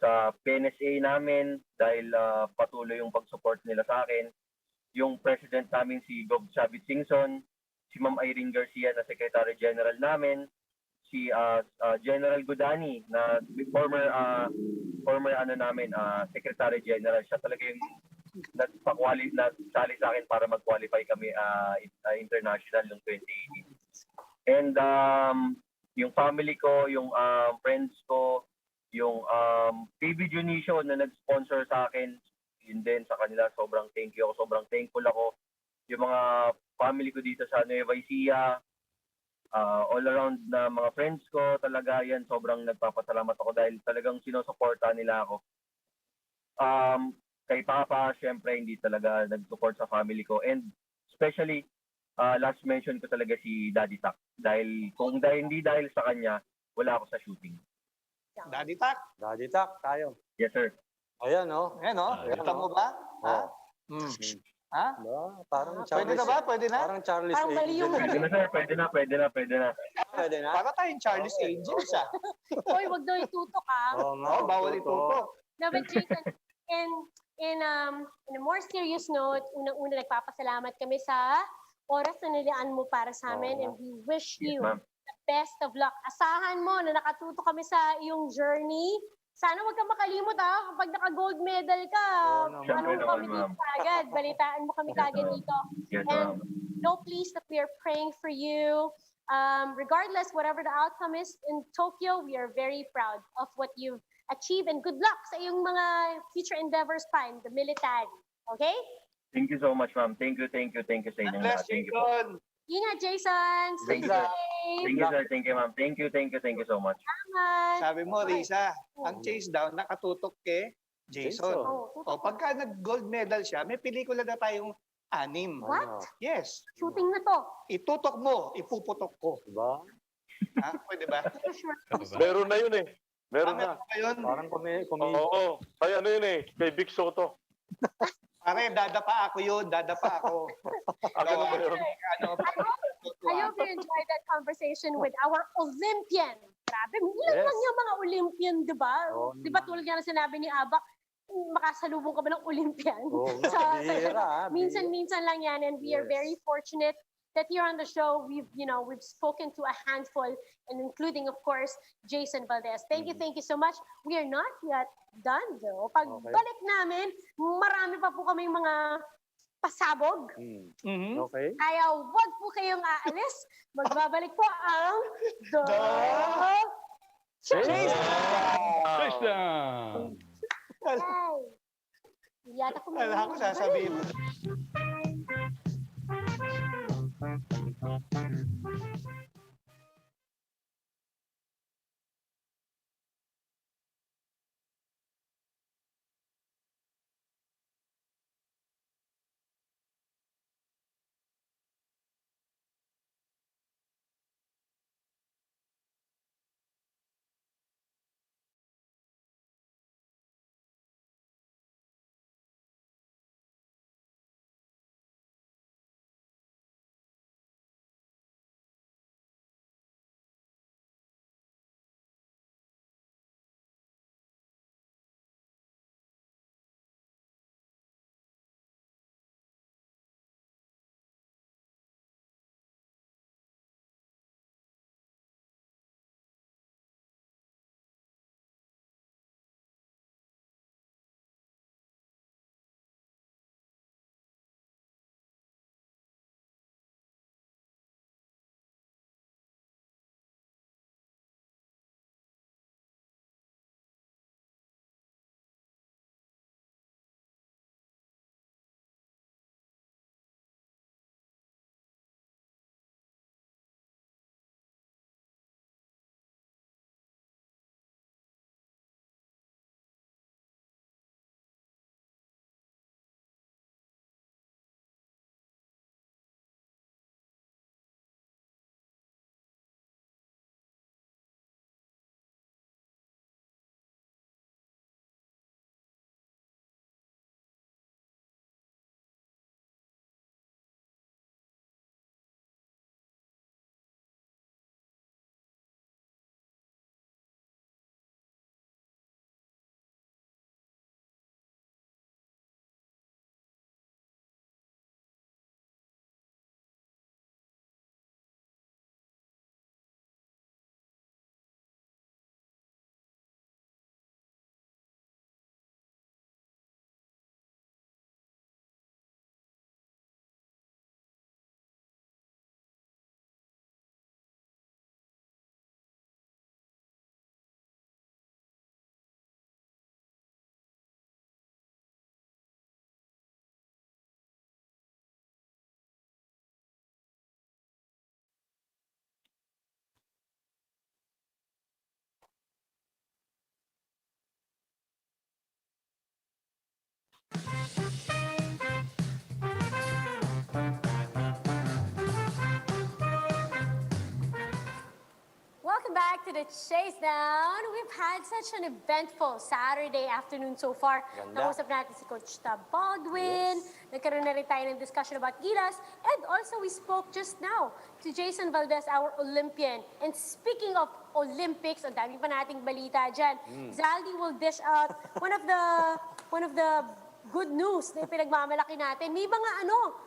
[SPEAKER 7] Sa PNSA namin dahil patuloy yung pag-support nila sa akin. Yung president namin si Gov Chavit Singson, si Ma'am Irene Garcia na Secretary General namin, si General Gudani na former Secretary General. Siya talaga yung nagsali sa akin para mag-qualify kami international noong 2018. And yung family ko, yung friends ko, yung PB Junicio na nag-sponsor sa akin, yun din sa kanila, sobrang thank you ako, sobrang thankful ako. Yung mga family ko dito sa Nueva Ecija, all around na mga friends ko, talaga yan, sobrang nagpapasalamat ako dahil talagang sinusuporta nila ako. Kay Papa, syempre, hindi talaga nag-support sa family ko. And especially, last mention ko talaga si Daddy Tak. Dahil hindi dahil sa kanya, wala ako sa shooting.
[SPEAKER 2] Daddy Tak.
[SPEAKER 4] Daddy Tak, tayo.
[SPEAKER 7] Yes, sir.
[SPEAKER 4] Ayan, no?
[SPEAKER 2] Ayan, no?
[SPEAKER 6] Ayan,
[SPEAKER 2] Kita mo ba? Ha?
[SPEAKER 4] Oh.
[SPEAKER 2] Ha?
[SPEAKER 4] Ba? Parang
[SPEAKER 2] Pwede
[SPEAKER 4] Charles.
[SPEAKER 2] na ba? Pwede na?
[SPEAKER 4] Parang Charles
[SPEAKER 1] Parang mali
[SPEAKER 4] Angel.
[SPEAKER 1] yung-
[SPEAKER 7] Pwede na, sir. Pwede na.
[SPEAKER 4] Pwede na?
[SPEAKER 2] Para tayong Charlie's
[SPEAKER 4] Okay,
[SPEAKER 2] Angels,
[SPEAKER 4] okay.
[SPEAKER 2] ah.
[SPEAKER 1] Hoy, wag daw itutok ah.
[SPEAKER 4] Oo nga,
[SPEAKER 2] Oh, bawal
[SPEAKER 4] totoo.
[SPEAKER 2] itutok.
[SPEAKER 1] No, but Jason, in a more serious note, unang-una nagpapasalamat kami sa oras na nilaan mo para sa amin,
[SPEAKER 4] Oo.
[SPEAKER 1] and we wish
[SPEAKER 7] Yes,
[SPEAKER 1] you
[SPEAKER 7] ma'am.
[SPEAKER 1] the best of luck. Asahan mo na nakatuto kami sa iyong journey. Sana wag kang makalimot kapag naka-gold medal ka.
[SPEAKER 4] Oo naman.
[SPEAKER 1] Ano
[SPEAKER 7] Syempre
[SPEAKER 1] kami
[SPEAKER 7] naman,
[SPEAKER 1] dito agad, balitaan mo kami kagad dito.
[SPEAKER 7] Yes,
[SPEAKER 1] And
[SPEAKER 7] ma'am.
[SPEAKER 1] know please that we are praying for you. Regardless, whatever the outcome is in Tokyo, we are very proud of what you've achieved, and good luck sa iyong mga future endeavors pa in the military. Okay?
[SPEAKER 7] Thank you so much, ma'am. Thank you sa
[SPEAKER 2] God
[SPEAKER 7] inyong
[SPEAKER 2] bless,
[SPEAKER 7] lahat. Thank you po.
[SPEAKER 2] Jason.
[SPEAKER 1] Ingat, Jason. Stay
[SPEAKER 7] Thank you, sir.
[SPEAKER 1] safe.
[SPEAKER 7] Thank you, sir. Thank you, ma'am. Thank you so much.
[SPEAKER 1] Salamat.
[SPEAKER 2] Sabi mo, Risa, ang Chasedown nakatutok kay Jason.
[SPEAKER 4] Jason.
[SPEAKER 1] Oh,
[SPEAKER 2] O, pagka nag-gold medal siya, may pelikula na tayong 6.
[SPEAKER 1] What?
[SPEAKER 4] Ano?
[SPEAKER 2] Yes.
[SPEAKER 1] Shooting na to.
[SPEAKER 2] Itutok mo, ipuputok ko.
[SPEAKER 4] Diba?
[SPEAKER 2] Ha? Pwede ba?
[SPEAKER 1] For sure.
[SPEAKER 5] Meron na yun eh. Meron na.
[SPEAKER 2] Meron ba yun?
[SPEAKER 4] Parang kami.
[SPEAKER 5] Oo. Kaya ano yun eh. Kay Vic Soto.
[SPEAKER 2] Pare, dadapa ako yun. Dadapa ako.
[SPEAKER 5] Ano ba yun?
[SPEAKER 2] Ano,
[SPEAKER 1] I hope you enjoyed that conversation with our Olympian. Grabe, ilan
[SPEAKER 4] Yes.
[SPEAKER 1] lang yung mga Olympian, di ba?
[SPEAKER 4] Oo
[SPEAKER 1] Di ba
[SPEAKER 4] naman.
[SPEAKER 1] tulad nga na sinabi ni Abak, makasalubong ka ba ng Olympian?
[SPEAKER 4] Oo nga, bihira,
[SPEAKER 1] Minsan lang yan, and we are
[SPEAKER 4] Yes.
[SPEAKER 1] very fortunate that here on the show, we've spoken to a handful, and including, of course, Jayson Valdez. Thank you so much. We are not yet done, though. Pagbalik namin, marami pa po kaming mga pasabog.
[SPEAKER 2] Mhm.
[SPEAKER 4] Okay.
[SPEAKER 1] Kaya wag po kayong aalis. Magbabalik po ang The Chase!
[SPEAKER 6] Chasedown!
[SPEAKER 1] Yata ko
[SPEAKER 2] Wala ko sasabihin mo.
[SPEAKER 1] Welcome back to the Chasedown. We've had such an eventful Saturday afternoon so far. Nakausap natin si Coach Tab Baldwin. Nagkaroon na rin tayo ng discussion about Gilas. And also we spoke just now to Jayson Valdez, our Olympian. And speaking of Olympics, ang dami pa nating balita dyan. Zaldi will dish out one of the good news na pinagmamalaki natin. May mga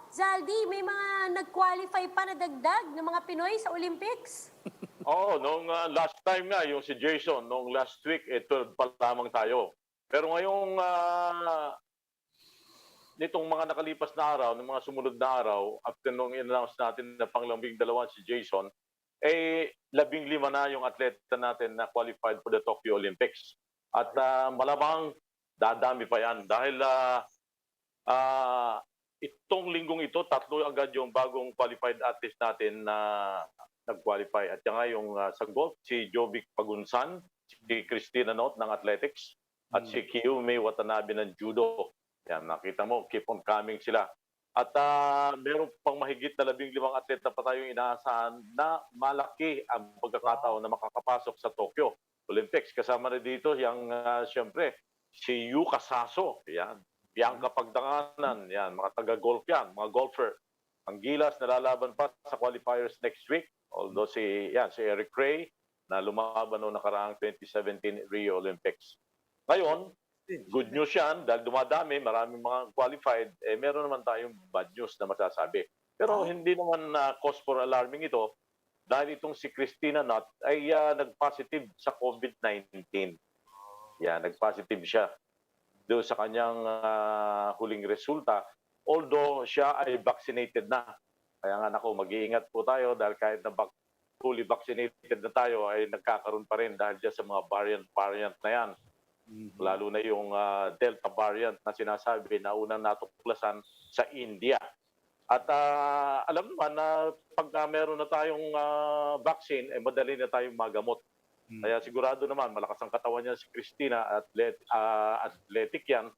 [SPEAKER 1] Zaldi, may mga nag-qualify pa na dagdag ng mga Pinoy sa Olympics.
[SPEAKER 5] Oo, nung last time nga, yung si Jason, nung last week, 12 pa lamang tayo. Pero ngayong nitong mga nakalipas na araw, ng mga sumunod na araw, after nung in-announce natin na panglambing dalawa si Jason, 15 na yung atleta natin na qualified for the Tokyo Olympics. At malamang dadami pa yan dahil itong linggong ito, 3 agad yung bagong qualified athletes natin na nag-qualify. At nga yung sa golf, si Jovic Pagunsan, si Christina Not ng athletics, at si Kiyumi Watanabe ng judo. Yan, nakita mo, keep on coming sila. At meron pang mahigit na 15 atleta pa tayong inaasahan na malaki ang pagkakataon na makakapasok sa Tokyo Olympics. Kasama na dito yung, siyempre, si Yuka Saso, yan, Bianca Pagdanganan, yan, mga taga-golf yan, mga golfer. Ang Gilas nalalaban pa sa qualifiers next week. Although si Eric Ray na lumaban noong nakaraang 2017 Rio Olympics. Ngayon, good news yan dahil dumadami, maraming mga qualified, meron naman tayong bad news na masasabi. Pero hindi naman cause for alarming ito dahil itong si Christina Nut ay nag-positive sa COVID-19. Yan, nag-positive siya doon sa kanyang huling resulta. Although siya ay vaccinated na. Kaya nga nako, mag-iingat po tayo dahil kahit na fully vaccinated na tayo ay nagkakaroon pa rin dahil dyan sa mga variant na yan. Lalo na yung Delta variant na sinasabi na unang natuklasan sa India. At alam naman na pag meron na tayong vaccine, madali na tayong magamot. Kaya sigurado naman, malakas ang katawan niya si Christina, athletic yan,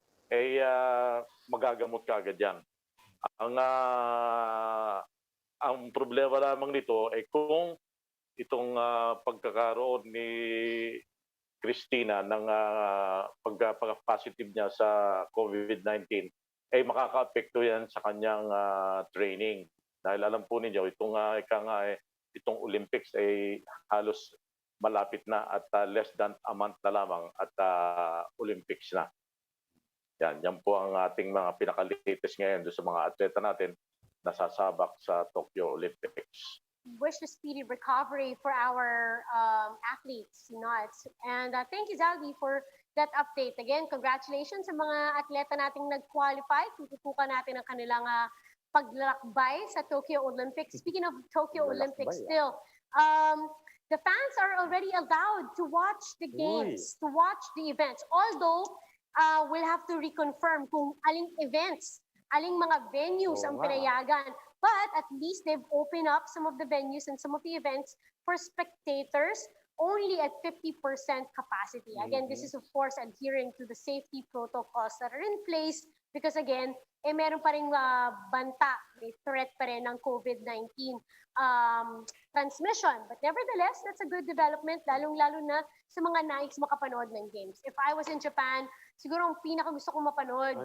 [SPEAKER 5] magagamot ka agad yan. Ang problema lamang nito ay kung itong pagkakaroon ni Christina ng pagka-positive niya sa COVID-19 ay makaka-apekto yan sa kanyang training. Dahil alam po ninyo, itong Olympics ay halos malapit na at less than a month na lamang at Olympics na. Yan po ang ating mga pinaka-latest ngayon doon sa mga atleta natin na sasabak sa Tokyo Olympics.
[SPEAKER 1] Wish a speedy recovery for our athletes, nuts. And thank you, Zaldi, for that update. Again, congratulations sa mga atleta nating nag-qualify. Tututukan natin ang kanilang paglalakbay sa Tokyo Olympics. Speaking of Tokyo Olympics still, the fans are already allowed to watch the games, to watch the events. Although, we'll have to reconfirm kung aling events, aling mga venues ang pinayagan. But at least they've opened up some of the venues and some of the events for spectators only at 50% capacity. Again, this is of course adhering to the safety protocols that are in place because again, meron pa rin banta, may threat pa rin ng COVID-19 transmission. But nevertheless, that's a good development, lalong-lalo na sa mga nais makapanood ng games. If I was in Japan, siguro ang pinaka gusto kong mapanood,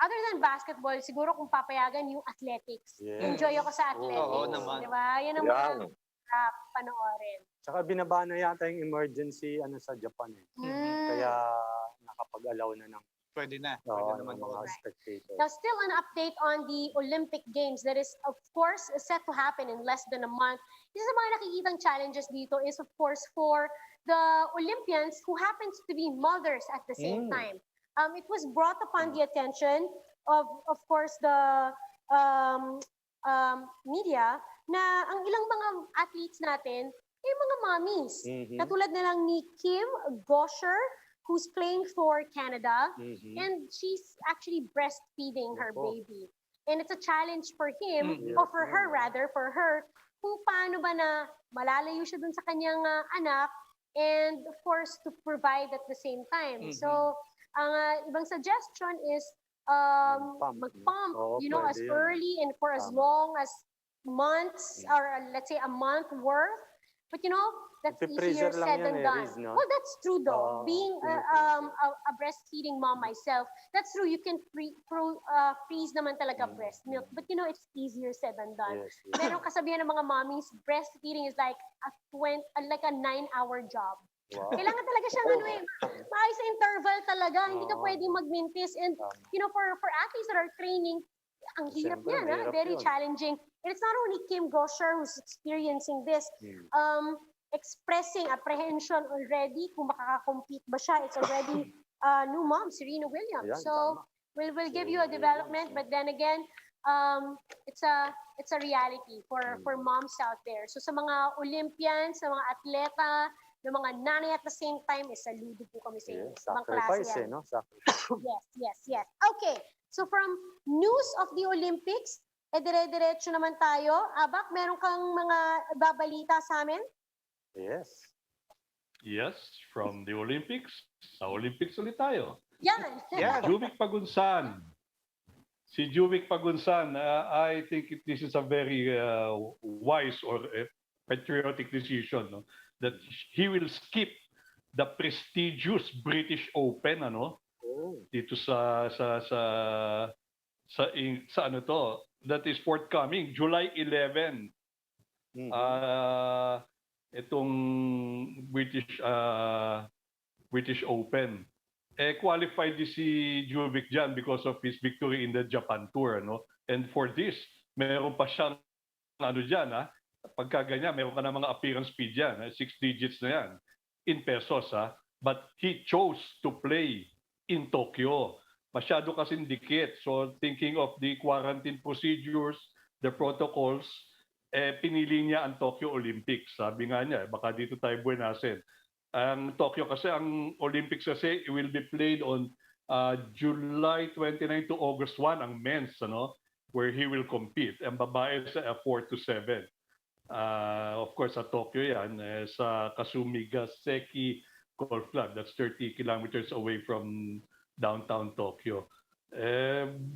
[SPEAKER 1] other than basketball, siguro kung papayagan yung athletics. Enjoy ako sa athletics.
[SPEAKER 2] Oo naman.
[SPEAKER 1] Diba? Yan ang mga panoorin.
[SPEAKER 4] Tsaka binaba na yata yung emergency sa Japan eh. Kaya nakapag-allow na ng
[SPEAKER 2] Pwede na.
[SPEAKER 4] Oo,
[SPEAKER 2] Pwede naman
[SPEAKER 4] mga
[SPEAKER 2] mag-
[SPEAKER 4] spectators.
[SPEAKER 1] Now, still an update on the Olympic Games that is, of course, set to happen in less than a month. Isa sa mga nakikitang challenges dito is, of course, for the Olympians who happens to be mothers at the same time. It was brought upon the attention of course, the media na ang ilang mga athletes natin ay mga mommies. Katulad na lang ni Kim Gosher, who's playing for Canada, and she's actually breastfeeding her baby. And it's a challenge for him, or for her rather, kung paano ba na malalayo siya dun sa kanyang anak, and of course, to provide at the same time. So, ang ibang suggestion is mag-pump, as early and for as long as months, or let's say a month worth But you know, that's
[SPEAKER 4] Ipipreser
[SPEAKER 1] easier
[SPEAKER 4] lang
[SPEAKER 1] said
[SPEAKER 4] yan
[SPEAKER 1] than
[SPEAKER 4] eh,
[SPEAKER 1] done.
[SPEAKER 4] Riz, no?
[SPEAKER 1] Well, that's true though.
[SPEAKER 4] Oo,
[SPEAKER 1] Being a breastfeeding mom myself, that's true. You can freeze naman talaga breast milk. But you know, it's easier said than done.
[SPEAKER 4] Yes, yes.
[SPEAKER 1] Meron kasabihan ng mga mommies, breastfeeding is like like a 9-hour job.
[SPEAKER 4] Wow.
[SPEAKER 1] Kailangan talaga siyang maayos sa interval talaga. Hindi ka
[SPEAKER 4] Oo.
[SPEAKER 1] pwedeng magmintis. And, you know, for athletes that are training, ang hirap
[SPEAKER 4] Siyempre,
[SPEAKER 1] niyan,
[SPEAKER 4] mahirap
[SPEAKER 1] very
[SPEAKER 4] yun.
[SPEAKER 1] challenging. And it's not only Kim Gosher who's experiencing this, expressing apprehension already kung makaka-compete ba siya. It's already new mom, Serena Williams.
[SPEAKER 4] Ayan,
[SPEAKER 1] So,
[SPEAKER 4] tama.
[SPEAKER 1] we'll give you a development, but then again, it's a reality for moms out there. So sa mga Olympians, sa mga atleta, ng mga nanay at the same time, saludo po kami sa inyo.
[SPEAKER 4] Yes,
[SPEAKER 1] Ibang klase
[SPEAKER 4] sacrifice
[SPEAKER 1] yan.
[SPEAKER 4] no? Sacrifice.
[SPEAKER 1] Yes. Okay, so from news of the Olympics, dire-diretso naman tayo. Abak, meron kang mga babalita sa amin?
[SPEAKER 4] Yes.
[SPEAKER 6] Yes, from the Olympics. Sa Olympics ulit tayo.
[SPEAKER 1] Yan.
[SPEAKER 2] Yan.
[SPEAKER 6] Juvik Pagunsan. Si Juvik Pagunsan, I think this is a very wise or patriotic decision, no? That he will skip the prestigious British Open, ano?
[SPEAKER 4] Oh.
[SPEAKER 6] Dito sa ano to? That is forthcoming, July 11. Itong British Open. Qualified din si Jovic dyan because of his victory in the Japan Tour, no? And for this, meron pa siyang ano dyan, ha? Pagka ganyan, meron ka na mga appearance fee dyan, 6 digits na yan, in pesos, ha? But he chose to play in Tokyo. Masyado kasing dikit. So thinking of the quarantine procedures, the protocols, pinili niya ang Tokyo Olympics. Sabi nga niya, baka dito tayo buwinasin. Ang Tokyo kasi, ang Olympics kasi will be played on July 29 to August 1, ang men's, ano, where he will compete. Ang babae sa 4 to 7. Of course, sa Tokyo yan, sa Kasumigaseki Golf Club. That's 30 kilometers away from downtown Tokyo.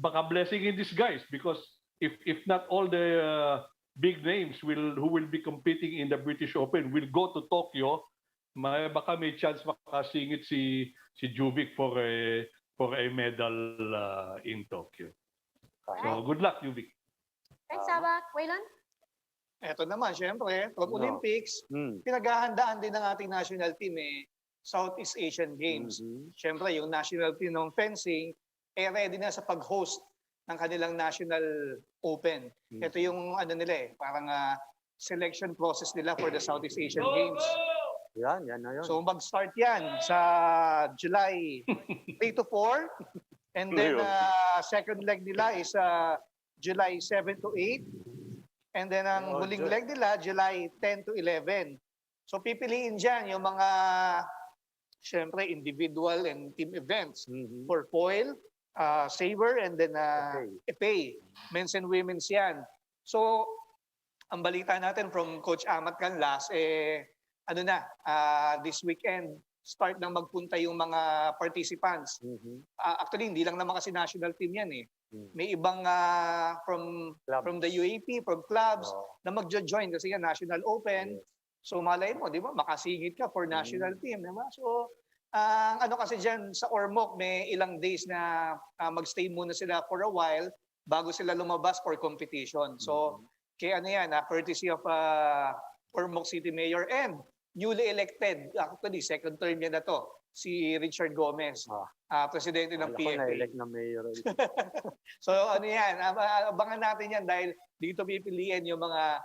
[SPEAKER 6] Baka blessing in disguise because if not all the big names who will be competing in the British Open will go to Tokyo, baka may chance makasingit si Jovic for a medal in Tokyo. So good luck, Jovic.
[SPEAKER 1] Thanks, Abak. Waylon?
[SPEAKER 2] Eto naman, syempre, from Olympics, pinaghahandaan din ng ating national team Southeast Asian Games. Syempre, yung national team ng fencing, ready na sa pag-host ng kanilang national open. Ito yung ano nila parang selection process nila for the Southeast Asian Games.
[SPEAKER 4] Yan na yun.
[SPEAKER 2] So mag-start yan sa July 3 to 4. And then second leg nila is July 7 to 8. And then ang huling leg nila, July 10 to 11. So pipiliin dyan yung mga, syempre, individual and team events for foil, saber, and then epee. Men's and women's yan. So, ang balita natin from Coach Amat Canlas, this weekend, start nang magpunta yung mga participants. Actually, hindi lang naman kasi national team yan May ibang from the UAP, from clubs, na magjo-join kasi yan, National Open. So malay mo, di ba, makasingit ka for national team. Di ba? So, ano kasi dyan, sa Ormoc, may ilang days na magstay muna sila for a while bago sila lumabas for competition. So, kaya ano yan, courtesy of Ormoc City Mayor and newly elected, actually, second term niya na to, si Richard Gomez, presidente ng PFA.
[SPEAKER 4] Na-elect na mayor.
[SPEAKER 2] So ano yan, abangan natin yan dahil dito pipiliin yung mga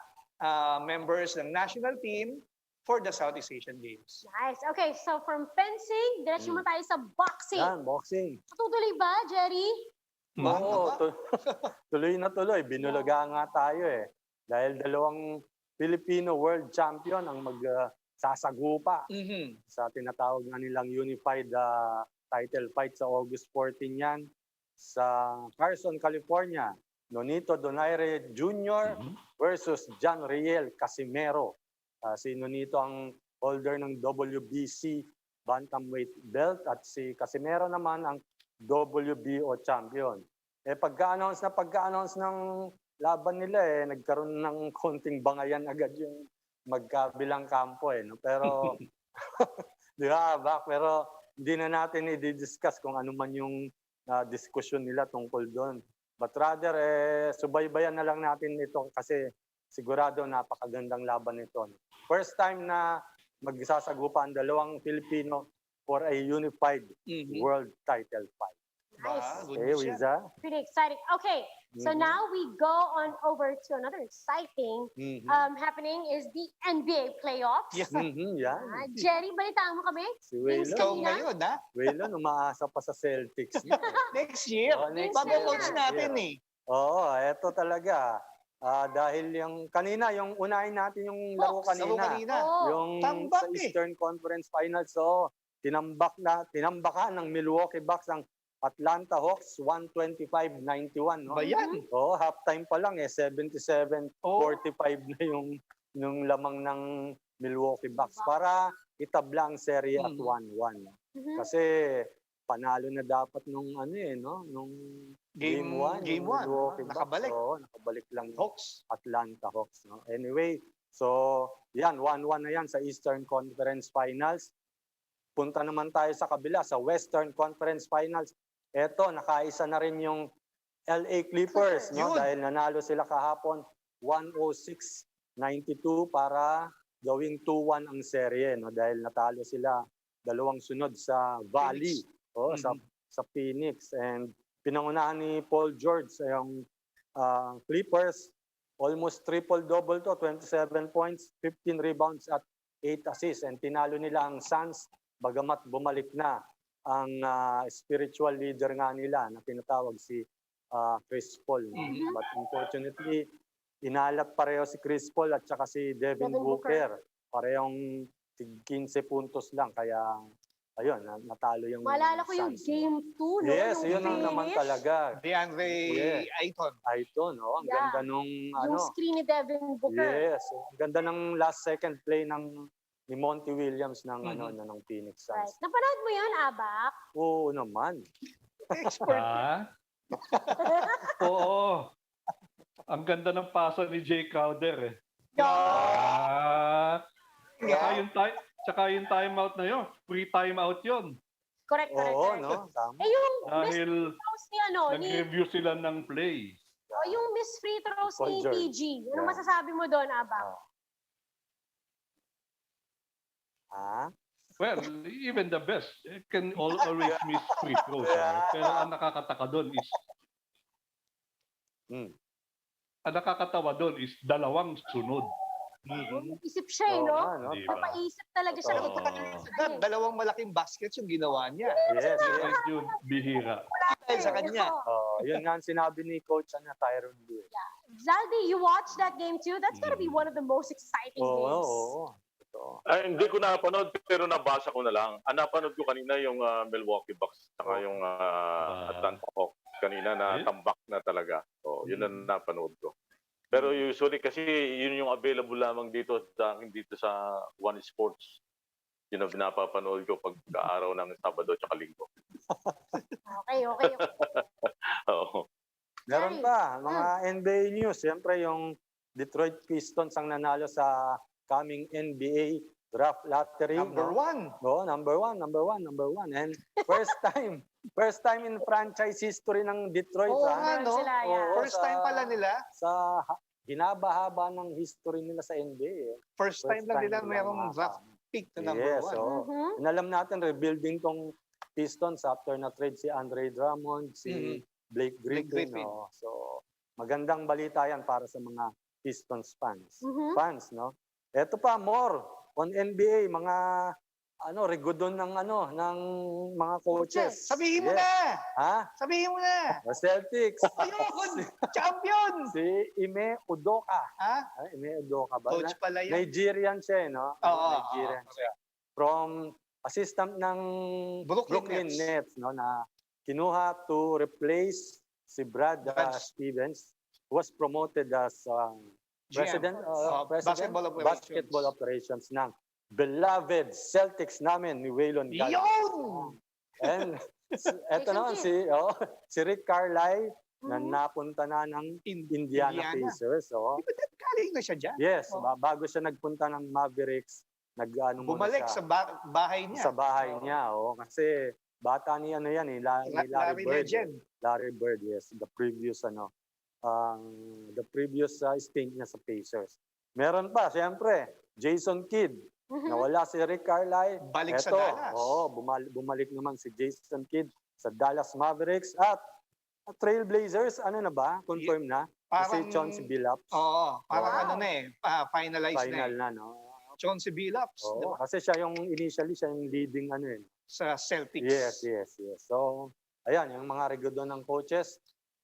[SPEAKER 2] members ng national team for the Southeast Asian Games.
[SPEAKER 1] Nice. Okay, so from fencing, diretso mo tayo sa boxing.
[SPEAKER 4] Yan, boxing.
[SPEAKER 1] Tutuloy ba, Jerry?
[SPEAKER 4] Oo, tuloy na tuloy. Binulaga nga tayo Dahil dalawang Filipino world champion ang sasagupa sa tinatawag nga nilang unified title fight sa August 14 yan sa Carson, California. Nonito Donaire Jr. versus John Riel Casimero. Si Nonito ang holder ng WBC bantamweight belt at si Casimero naman ang WBO champion. Pagka-announce ng laban nila nagkaroon ng konting bangayan agad yung magkabilang kampo eh. No? Pero, di ba, Bak? Pero hindi na natin i-discuss kung ano man yung diskusyon nila tungkol doon. But rather, subaybayan na lang natin ito kasi sigurado napakagandang laban ito. First time na magsasagupa ang dalawang Filipino for a unified world title fight.
[SPEAKER 1] Nice.
[SPEAKER 2] Good
[SPEAKER 4] Okay,
[SPEAKER 2] news yan.
[SPEAKER 4] Wiza?
[SPEAKER 1] Pretty exciting. Okay, so now we go on over to another exciting happening is the NBA playoffs.
[SPEAKER 2] Yeah.
[SPEAKER 4] Yan.
[SPEAKER 1] Jerry, balitaan mo kami.
[SPEAKER 4] Si
[SPEAKER 1] Games
[SPEAKER 4] Waylon.
[SPEAKER 2] Ikaw
[SPEAKER 1] kanina.
[SPEAKER 2] ngayon, ha?
[SPEAKER 4] Waylon, umaasa pa sa Celtics.
[SPEAKER 2] Next year.
[SPEAKER 4] Oh, next
[SPEAKER 2] Bago-coach
[SPEAKER 4] year.
[SPEAKER 2] natin eh.
[SPEAKER 4] Oo, eto talaga. Dahil yung kanina, yung unahin natin yung laro
[SPEAKER 2] Hawks, laro
[SPEAKER 4] kanina.
[SPEAKER 2] kanina.
[SPEAKER 1] Oo.
[SPEAKER 4] Yung
[SPEAKER 2] Tambak
[SPEAKER 4] sa
[SPEAKER 2] eh.
[SPEAKER 4] Eastern Conference Finals, so tinambakan ng Milwaukee Bucks ang Atlanta Hawks 125-91, no?
[SPEAKER 2] Ba yan?
[SPEAKER 4] Oo, halftime pa lang 77-45 na yung lamang ng Milwaukee Bucks para itabla ang serye at 1-1. Kasi panalo na dapat nung nung game 1.
[SPEAKER 2] Game one, nakabalik.
[SPEAKER 4] Oo, nakabalik lang yung
[SPEAKER 2] Hawks.
[SPEAKER 4] Atlanta Hawks, no? Anyway, so yan 1-1 na yan sa Eastern Conference Finals. Punta naman tayo sa kabila sa Western Conference Finals. Eto, nakaisa na rin yung LA Clippers, no?
[SPEAKER 2] Yun.
[SPEAKER 4] Dahil nanalo sila kahapon 106-92 para gawing 2-1 ang serye, no? Dahil natalo sila dalawang sunod sa Valley, sa Phoenix, and pinangunahan ni Paul George yung Clippers, almost triple-double to, 27 points, 15 rebounds at 8 assists, and tinalo nila ang Suns bagamat bumalik na ang spiritual leader nga nila na tinatawag si Chris Paul. But unfortunately, inalat pareho si Chris Paul at saka si Devin Booker. Parehong 15 puntos lang. Kaya, ayun, natalo yung
[SPEAKER 1] Maalala ko yung
[SPEAKER 4] Suns.
[SPEAKER 1] game 2, no?
[SPEAKER 4] Yes,
[SPEAKER 1] yung
[SPEAKER 4] yun ang naman
[SPEAKER 1] finish.
[SPEAKER 4] talaga.
[SPEAKER 2] DeAndre Ayton.
[SPEAKER 4] Ayton, ang
[SPEAKER 1] Yeah.
[SPEAKER 4] ganda nung
[SPEAKER 1] Yung screen ni Devin Booker.
[SPEAKER 4] Yes, ang ganda ng last second play ni Monty Williams ng ng Phoenix
[SPEAKER 1] Right.
[SPEAKER 4] Suns.
[SPEAKER 1] Napanood mo yun, Abak?
[SPEAKER 4] Oo naman.
[SPEAKER 2] Expert.
[SPEAKER 6] Oo. Ang ganda ng pasa ni Jay Crowder eh. Tsaka yung timeout na yun. Free timeout yun.
[SPEAKER 1] Correct.
[SPEAKER 4] Oo, no? Tama.
[SPEAKER 1] Yung
[SPEAKER 6] Dahil
[SPEAKER 1] miss throws ni
[SPEAKER 6] nag-review sila ng play.
[SPEAKER 1] yung miss free throws ni
[SPEAKER 4] Conjure.
[SPEAKER 1] PG. Ano
[SPEAKER 4] Yeah.
[SPEAKER 1] masasabi mo doon, Abak?
[SPEAKER 6] Well, even the best can always miss free throws. Pero ang nakakataka doon is ang nakakatawa doon is dalawang sunod.
[SPEAKER 1] Isip siya, no?
[SPEAKER 4] no?
[SPEAKER 6] Diba?
[SPEAKER 1] Papaisip talaga siya.
[SPEAKER 6] Oo.
[SPEAKER 2] Dalawang malaking baskets yung ginawa niya.
[SPEAKER 4] Yes, yes.
[SPEAKER 6] Yun, bihira.
[SPEAKER 2] Dahil sa kanya.
[SPEAKER 4] Yun nga ang sinabi ni Coach Tyron Lue.
[SPEAKER 1] Zaldi, you watched that game too? That's gonna be one of the most exciting games.
[SPEAKER 4] Oo.
[SPEAKER 5] Hindi ko napanood pero nabasa ko na lang. Ang napanood ko kanina yung Milwaukee Bucks saka yung Atlanta Hawks kanina na tambak na talaga. So, yun ang napanood ko. Pero usually kasi yun yung available lamang dito sa One Sports. Yun ang pinapapanood ko pag araw ng Sabado at Linggo.
[SPEAKER 1] Okay.
[SPEAKER 5] Oo.
[SPEAKER 4] Meron pa, mga NBA news. Siyempre yung Detroit Pistons ang nanalo sa coming NBA draft lottery.
[SPEAKER 2] Number one.
[SPEAKER 4] Oo, number one. And first time in franchise history ng Detroit.
[SPEAKER 2] Oo
[SPEAKER 4] ha?
[SPEAKER 2] nga, no?
[SPEAKER 1] Sila, yeah.
[SPEAKER 2] First time pala nila.
[SPEAKER 4] Sa hinaba-haba ng history nila sa NBA.
[SPEAKER 2] First time lang nila merong draft pick na number
[SPEAKER 4] Yes,
[SPEAKER 2] one.
[SPEAKER 4] so alam natin, rebuilding tong Pistons after na-trade si Andre Drummond, si Blake Griffin. No? So, magandang balita yan para sa mga Pistons fans. No? Ito pa, more on NBA, mga rigodon ng mga coaches.
[SPEAKER 2] Sabihin mo na!
[SPEAKER 4] Ha?
[SPEAKER 2] Sabihin mo na!
[SPEAKER 4] Celtics.
[SPEAKER 2] Ayun! Champion!
[SPEAKER 4] Si Ime Udoka.
[SPEAKER 2] Ha?
[SPEAKER 4] Ime Udoka ba?
[SPEAKER 2] Coach pala yan.
[SPEAKER 4] Nigerian siya, no?
[SPEAKER 2] Oo,
[SPEAKER 4] Nigerian siya. From assistant ng Brooklyn Nets, no, na kinuha to replace si Brad Stevens, who was promoted as president basketball operations ng beloved Celtics namin ni Waylon Galvez.
[SPEAKER 2] Yun!
[SPEAKER 4] And eto naman si Rick Carlisle, na
[SPEAKER 1] Mhm.
[SPEAKER 4] napunta na ng Indiana
[SPEAKER 2] Indiana.
[SPEAKER 4] Pacers. Oh.
[SPEAKER 2] Di ba galing na siya dyan?
[SPEAKER 4] Yes,
[SPEAKER 2] Oh.
[SPEAKER 4] bago siya nagpunta ng Mavericks, nag-ano muna
[SPEAKER 2] Bumalik
[SPEAKER 4] siya
[SPEAKER 2] sa bahay niya.
[SPEAKER 4] sa bahay niya. Oh. Kasi bata ni ano yan, ni Larry
[SPEAKER 2] Larry
[SPEAKER 4] Bird.
[SPEAKER 2] Legend.
[SPEAKER 4] Larry Bird, yes. The previous stint niya sa Pacers. Meron pa, siyempre, Jason Kidd.
[SPEAKER 1] Mhm.
[SPEAKER 4] Nawala si Rick Carlisle.
[SPEAKER 2] Balik sa
[SPEAKER 4] Eto,
[SPEAKER 2] Dallas.
[SPEAKER 4] Oo, bumalik naman si Jason Kidd sa Dallas Mavericks. At Trailblazers, ano na ba? Confirm na? Kasi
[SPEAKER 2] Parang-
[SPEAKER 4] Chauncey Billups.
[SPEAKER 2] Oo, parang
[SPEAKER 1] Wow.
[SPEAKER 2] ano na eh, finalized
[SPEAKER 4] Final
[SPEAKER 2] na eh.
[SPEAKER 4] na, no?
[SPEAKER 2] Chauncey Billups,
[SPEAKER 4] Oo,
[SPEAKER 2] di ba?
[SPEAKER 4] kasi siya yung initially, siya yung leading ano yun.
[SPEAKER 2] Sa Celtics.
[SPEAKER 4] Yes. So, ayan, yung mga regodon ng coaches,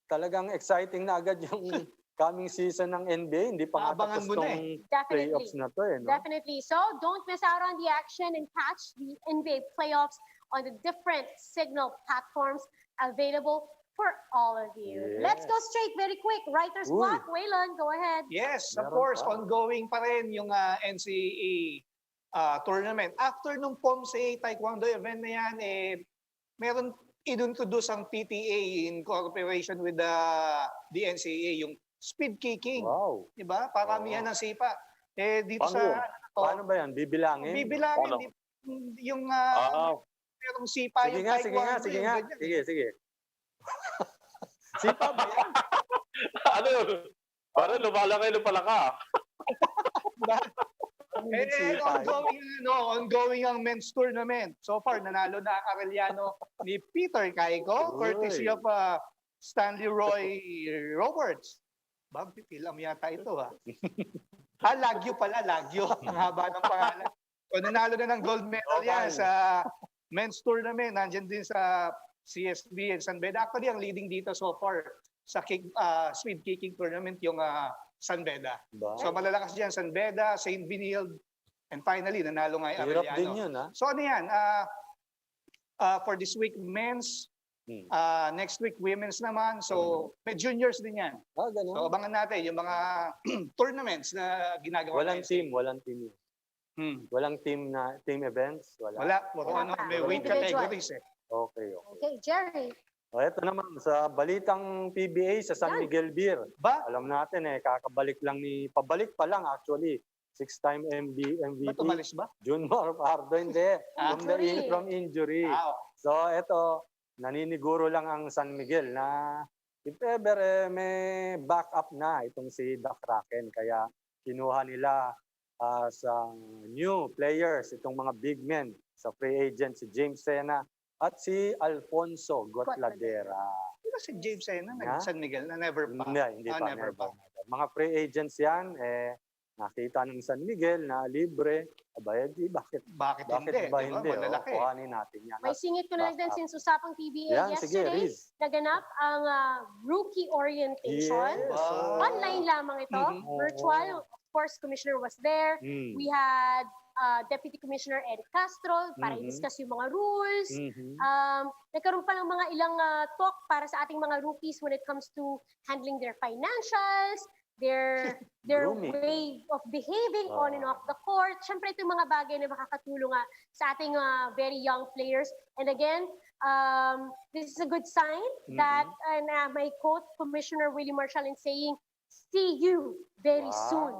[SPEAKER 4] talagang exciting na agad yung coming season ng NBA. Hindi pa nga
[SPEAKER 2] Abangan
[SPEAKER 4] tapos
[SPEAKER 2] mo na
[SPEAKER 4] tong
[SPEAKER 1] Definitely.
[SPEAKER 4] playoffs na to eh. No?
[SPEAKER 1] Definitely. So don't miss out on the action and catch the NBA playoffs on the different signal platforms available for all of you. Let's go
[SPEAKER 4] Yes.
[SPEAKER 1] straight, very quick. Writer's
[SPEAKER 4] Uy.
[SPEAKER 1] block. Waylon, go ahead.
[SPEAKER 2] Yes, of
[SPEAKER 4] Meron
[SPEAKER 2] course,
[SPEAKER 4] pa.
[SPEAKER 2] ongoing pa rin yung NCAA tournament. After nung POMSA Taekwondo event na yan, meron introduce ang PTA in cooperation with the NCAA, yung speed kicking.
[SPEAKER 4] Wow.
[SPEAKER 2] Diba? Paramihan ng sipa. Dito
[SPEAKER 5] Paano
[SPEAKER 2] sa...
[SPEAKER 5] yun?
[SPEAKER 4] Paano ba yan? Bibilangin?
[SPEAKER 2] Bibilangin.
[SPEAKER 5] Paano?
[SPEAKER 2] Yung
[SPEAKER 5] Ah,
[SPEAKER 2] merong sipa
[SPEAKER 4] Sige
[SPEAKER 2] yung
[SPEAKER 4] nga,
[SPEAKER 2] Taekwondo.
[SPEAKER 4] sige
[SPEAKER 2] yung
[SPEAKER 4] nga.
[SPEAKER 2] ganyan.
[SPEAKER 4] Sige. Sipa ba yan?
[SPEAKER 5] ano? Parang lumalaki na pala ka.
[SPEAKER 4] Sipa.
[SPEAKER 2] Ongoing ang men's tournament. So far, nanalo na ang Arellano ni Peter Caico, courtesy
[SPEAKER 4] Uy.
[SPEAKER 2] of Stanley Roy Roberts. Pilam yata ito ha. Lagyo pala, Lagyo. Ang haba ng pangalan. So, nanalo na ng gold medal yan sa men's tournament. Nandiyan din sa CSB and San Beda. Actually, ang leading dito so far sa speed kicking tournament yung San Beda.
[SPEAKER 4] Ba?
[SPEAKER 2] So malalakas dyan, San Beda, St. Benilde, and finally, nanalo nga yung
[SPEAKER 4] Hirap
[SPEAKER 2] Arellano.
[SPEAKER 4] din yun, ha?
[SPEAKER 2] So ano yan? For this week, men's. Next week, women's naman. So may juniors din yan.
[SPEAKER 4] Ganun.
[SPEAKER 2] So abangan natin yung mga tournaments na ginagawa.
[SPEAKER 4] Walang
[SPEAKER 2] natin.
[SPEAKER 4] team yun.
[SPEAKER 2] Hmm.
[SPEAKER 4] Walang team events?
[SPEAKER 2] Wala. Puro
[SPEAKER 1] Wala
[SPEAKER 2] ano,
[SPEAKER 1] pa.
[SPEAKER 2] may weight
[SPEAKER 1] Individual.
[SPEAKER 2] categories eh.
[SPEAKER 4] Okay.
[SPEAKER 1] Okay, Jerry.
[SPEAKER 4] Ito naman, sa balitang PBA sa San
[SPEAKER 1] Yan.
[SPEAKER 4] Miguel Beer.
[SPEAKER 2] Ba?
[SPEAKER 4] Alam natin pabalik pa lang actually. 6-time MVP.
[SPEAKER 2] Ba't umalis ba?
[SPEAKER 4] Junmar Pardo, hindi.
[SPEAKER 1] Injury.
[SPEAKER 4] From injury.
[SPEAKER 2] Okay.
[SPEAKER 4] So, ito, naniniguro lang ang San Miguel na if ever may backup na itong si Doc Kraken. Kaya kinuha nila sa new players, itong mga big men sa free agent, si James Sena at si Alfonso Gotladera.
[SPEAKER 2] Di ba si James Sena,
[SPEAKER 4] Ha?
[SPEAKER 2] San Miguel, na never pa?
[SPEAKER 4] Hindi pa.
[SPEAKER 2] Never pa.
[SPEAKER 4] Mga free agents yan, nakita ng San Miguel na libre. Bakit
[SPEAKER 2] Bakit hindi?
[SPEAKER 4] ba
[SPEAKER 2] Di ba?
[SPEAKER 4] hindi?
[SPEAKER 2] Malalaki.
[SPEAKER 4] Kuhanin natin yan.
[SPEAKER 1] May singit ko na lang din
[SPEAKER 4] Backup.
[SPEAKER 1] since usapang PBA
[SPEAKER 4] Yan, sige,
[SPEAKER 1] yesterday.
[SPEAKER 4] Riz.
[SPEAKER 1] Naganap ang rookie orientation.
[SPEAKER 4] Yes.
[SPEAKER 1] Online lamang ito.
[SPEAKER 2] Mhm.
[SPEAKER 1] Virtual. Of course, Commissioner was there.
[SPEAKER 4] Mm.
[SPEAKER 1] We had Deputy Commissioner Eric Castro para
[SPEAKER 4] Mhm.
[SPEAKER 1] i-discuss yung mga rules.
[SPEAKER 4] Mhm.
[SPEAKER 1] Nagkaroon pa ng mga ilang talk para sa ating mga rookies when it comes to handling their financials, their
[SPEAKER 4] Grooming.
[SPEAKER 1] way of behaving on and off the court. Siyempre, ito yung mga bagay na makakatulong nga sa ating very young players. And again, this is a good sign that, and my quote, Commissioner Willie Marshall in saying, see you very soon.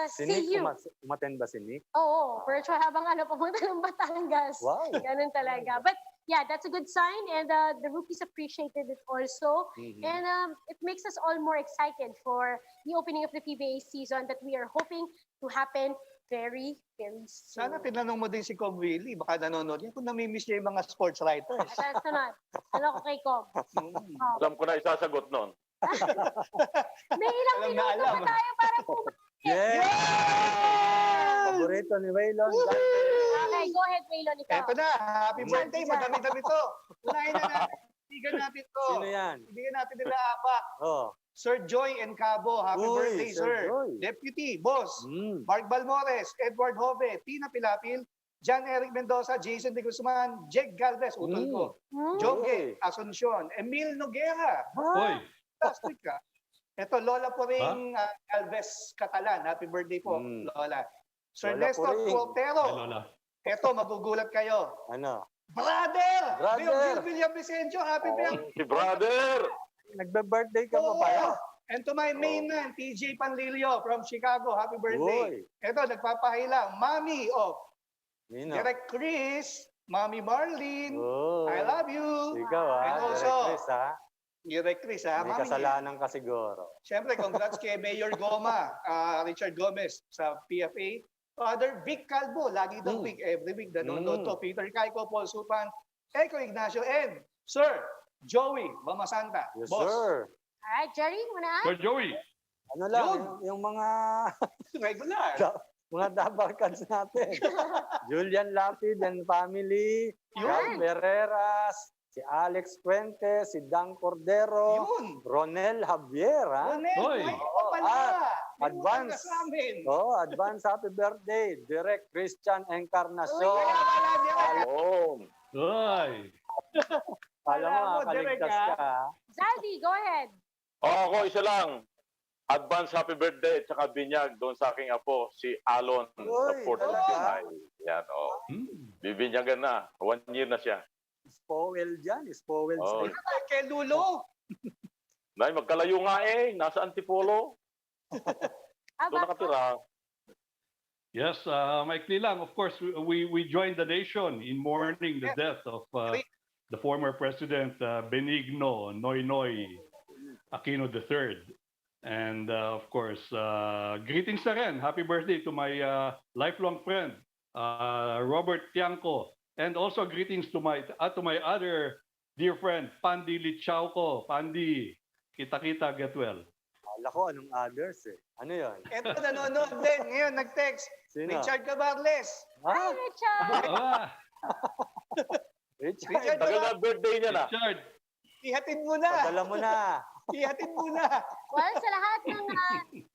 [SPEAKER 4] Si
[SPEAKER 1] See
[SPEAKER 4] Nick,
[SPEAKER 1] you.
[SPEAKER 4] umaten ba si Nick?
[SPEAKER 1] Oo, virtual habang papunta ng Batangas.
[SPEAKER 4] Wow.
[SPEAKER 1] Ganun talaga. But yeah, that's a good sign and the rookies appreciated it also.
[SPEAKER 4] Mhm.
[SPEAKER 1] And it makes us all more excited for the opening of the PBA season that we are hoping to happen very, very soon.
[SPEAKER 2] Sana tinanong mo din si Cobb Willie, baka nanonood yan, kung namimiss niya yung mga sports writers.
[SPEAKER 1] At sunod, ano ko kay Cobb? Oh.
[SPEAKER 5] alam ko na isasagot nun.
[SPEAKER 1] May ilang
[SPEAKER 2] Alam na
[SPEAKER 1] minuto
[SPEAKER 2] alam.
[SPEAKER 1] pa tayo para po.
[SPEAKER 4] Yes! Paborito ni Waylon.
[SPEAKER 1] Okay, go ahead, Waylon, ikaw.
[SPEAKER 2] Eto na, happy birthday, madami-dami to. Unahin na natin, ibigan natin to.
[SPEAKER 4] Sino yan?
[SPEAKER 2] Ibigan natin nila apa.
[SPEAKER 4] Oh.
[SPEAKER 2] Sir Joy and Cabo, happy
[SPEAKER 4] Uy,
[SPEAKER 2] birthday,
[SPEAKER 4] Sir
[SPEAKER 2] sir.
[SPEAKER 4] Joy.
[SPEAKER 2] Deputy, boss. Mark Balmores, Edward Hove, Tina Pilapil, John Eric Mendoza, Jason de Guzman, Jake Galvez, utol ko. Jongge, Asuncion, Emil Noguera.
[SPEAKER 6] Hoy,
[SPEAKER 2] Last week ka. Ito, Lola po rin Galvez Catalan. Happy birthday po, Lola. Sir
[SPEAKER 4] Lola
[SPEAKER 2] Nestor
[SPEAKER 4] Puring.
[SPEAKER 2] Cuartero.
[SPEAKER 6] ay, Lola.
[SPEAKER 2] Ito, magugulat kayo.
[SPEAKER 4] Ano?
[SPEAKER 2] Brother!
[SPEAKER 4] Brother!
[SPEAKER 2] William Vicencio, happy birthday.
[SPEAKER 5] Si brother!
[SPEAKER 4] Nagbe-birthday ka pa
[SPEAKER 2] Oo.
[SPEAKER 4] ba? Yan?
[SPEAKER 2] And to my main man, TJ Panlilio from Chicago, happy birthday. Ito, nagpapahilang. Mami of
[SPEAKER 4] Nino.
[SPEAKER 2] Direk Chris, Mami Marlene,
[SPEAKER 4] Oh.
[SPEAKER 2] I love you.
[SPEAKER 4] Ikaw
[SPEAKER 2] And
[SPEAKER 4] Direk
[SPEAKER 2] also,
[SPEAKER 4] Chris ha.
[SPEAKER 2] Direk Chris, ha?
[SPEAKER 4] May
[SPEAKER 2] Mami,
[SPEAKER 4] kasalanan ka siguro.
[SPEAKER 2] Siyempre, congrats kay Mayor Goma, Richard Gomez sa PFA. Father Vic Calvo, lagi itong week, every week, nanonood to. Peter Caico, Paul Supan, Eco Ignacio, and Sir Joey Mamasanta.
[SPEAKER 4] Yes,
[SPEAKER 2] Boss.
[SPEAKER 4] sir.
[SPEAKER 1] Alright, Jerry, wanna add?
[SPEAKER 6] Sir Joey.
[SPEAKER 4] Ano lang,
[SPEAKER 2] Yun.
[SPEAKER 4] yung mga
[SPEAKER 2] Regular.
[SPEAKER 4] mga dabarkads natin. Julian Lapid and family,
[SPEAKER 2] Yun.
[SPEAKER 4] Gal Berreras, si Alex Fuentes, si Dan Cordero,
[SPEAKER 2] Yun.
[SPEAKER 4] Ronel Javier, ha?
[SPEAKER 2] Ronel,
[SPEAKER 6] Hoy.
[SPEAKER 2] buhay ka pa pala. May
[SPEAKER 4] Advance.
[SPEAKER 2] utang ka sa amin.
[SPEAKER 4] Oh, advance happy birthday, Direk Christian Encarnacion.
[SPEAKER 2] Wala ka pala, Direk.
[SPEAKER 5] Oh,
[SPEAKER 6] Ay.
[SPEAKER 4] Alam mo,
[SPEAKER 2] Alam mo, Direk,
[SPEAKER 4] kaligtas ka. ha?
[SPEAKER 1] Zaldi, go ahead.
[SPEAKER 5] ako isa lang. Advance happy birthday at saka binyag doon sa aking apo, si Alon sa
[SPEAKER 4] Uy,
[SPEAKER 5] Fort
[SPEAKER 4] talaga?
[SPEAKER 5] Pasay. Yan, oh.
[SPEAKER 6] Hmm.
[SPEAKER 5] Bibinyagan na. 1 year na siya.
[SPEAKER 4] Spowel dyan, spowel
[SPEAKER 5] Oh.
[SPEAKER 4] sa'yo.
[SPEAKER 2] Kay Lulo.
[SPEAKER 5] Nay, magkalayo nga eh. Nasa Antipolo.
[SPEAKER 1] How
[SPEAKER 5] Doon
[SPEAKER 1] about
[SPEAKER 5] nakatira.
[SPEAKER 6] Yes, maikli lang. Of course, we joined the nation in mourning the death of the former president Benigno Noynoy Aquino III. And of course, greetings na rin. Happy birthday to my lifelong friend Robert Tiangco, and also greetings to my other dear friend Pandi Lichauco. Pandi, kita-kita, get well.
[SPEAKER 4] Akala ko anong others eh. Ano yun?
[SPEAKER 2] Ito, nanonood din. Ngayon, nag-text.
[SPEAKER 4] Sino?
[SPEAKER 2] Richard Cabarles.
[SPEAKER 4] Ha?
[SPEAKER 1] Richard?
[SPEAKER 6] Ah,
[SPEAKER 4] Richard,
[SPEAKER 2] Richard,
[SPEAKER 5] Tagal na birthday niya na.
[SPEAKER 6] Richard.
[SPEAKER 2] Ihatid mo na.
[SPEAKER 4] padala mo na.
[SPEAKER 2] Ihatid mo na.
[SPEAKER 1] Well, sa lahat ng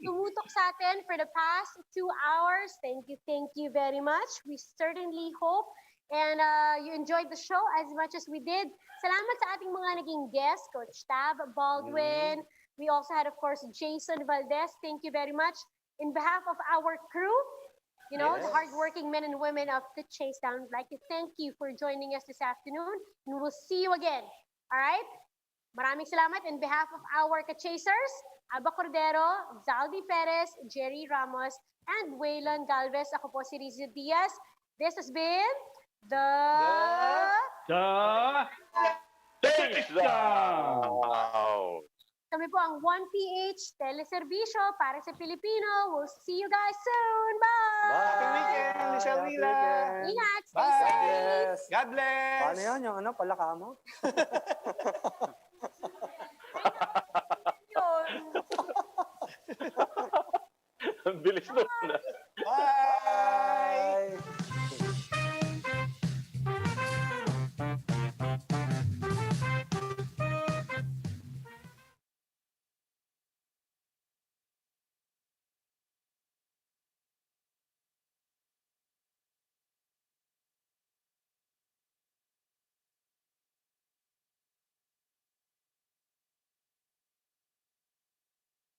[SPEAKER 1] tumutok sa atin for the past 2 hours, thank you very much. We certainly hope and you enjoyed the show as much as we did. Salamat sa ating mga naging guests, Coach Tab Baldwin. We also had, of course, Jayson Valdez. Thank you very much. In behalf of our crew, you know, the hardworking men and women of the Chasedown, I'd like to thank you for joining us this afternoon. And we'll see you again. All right? Maraming salamat in behalf of our ka-chasers, Aba Cordero, Zaldi Perez, Jerry Ramos, and Waylon Galvez. Ako po si Rizzo Diaz. This has been the
[SPEAKER 6] Chasedown.
[SPEAKER 5] Wow.
[SPEAKER 1] Kami po ang 1PH Teleservisyo para sa Filipino. We'll see you guys soon. Bye!
[SPEAKER 2] Happy weekend, Michelle
[SPEAKER 4] Happy
[SPEAKER 2] Wila.
[SPEAKER 4] weekend.
[SPEAKER 1] Ingat! Stay
[SPEAKER 2] Bye.
[SPEAKER 1] safe!
[SPEAKER 4] Yes.
[SPEAKER 2] God bless.
[SPEAKER 4] Paano yun? Yung ano, palaka mo?
[SPEAKER 1] Yun.
[SPEAKER 5] Ang bilis doon.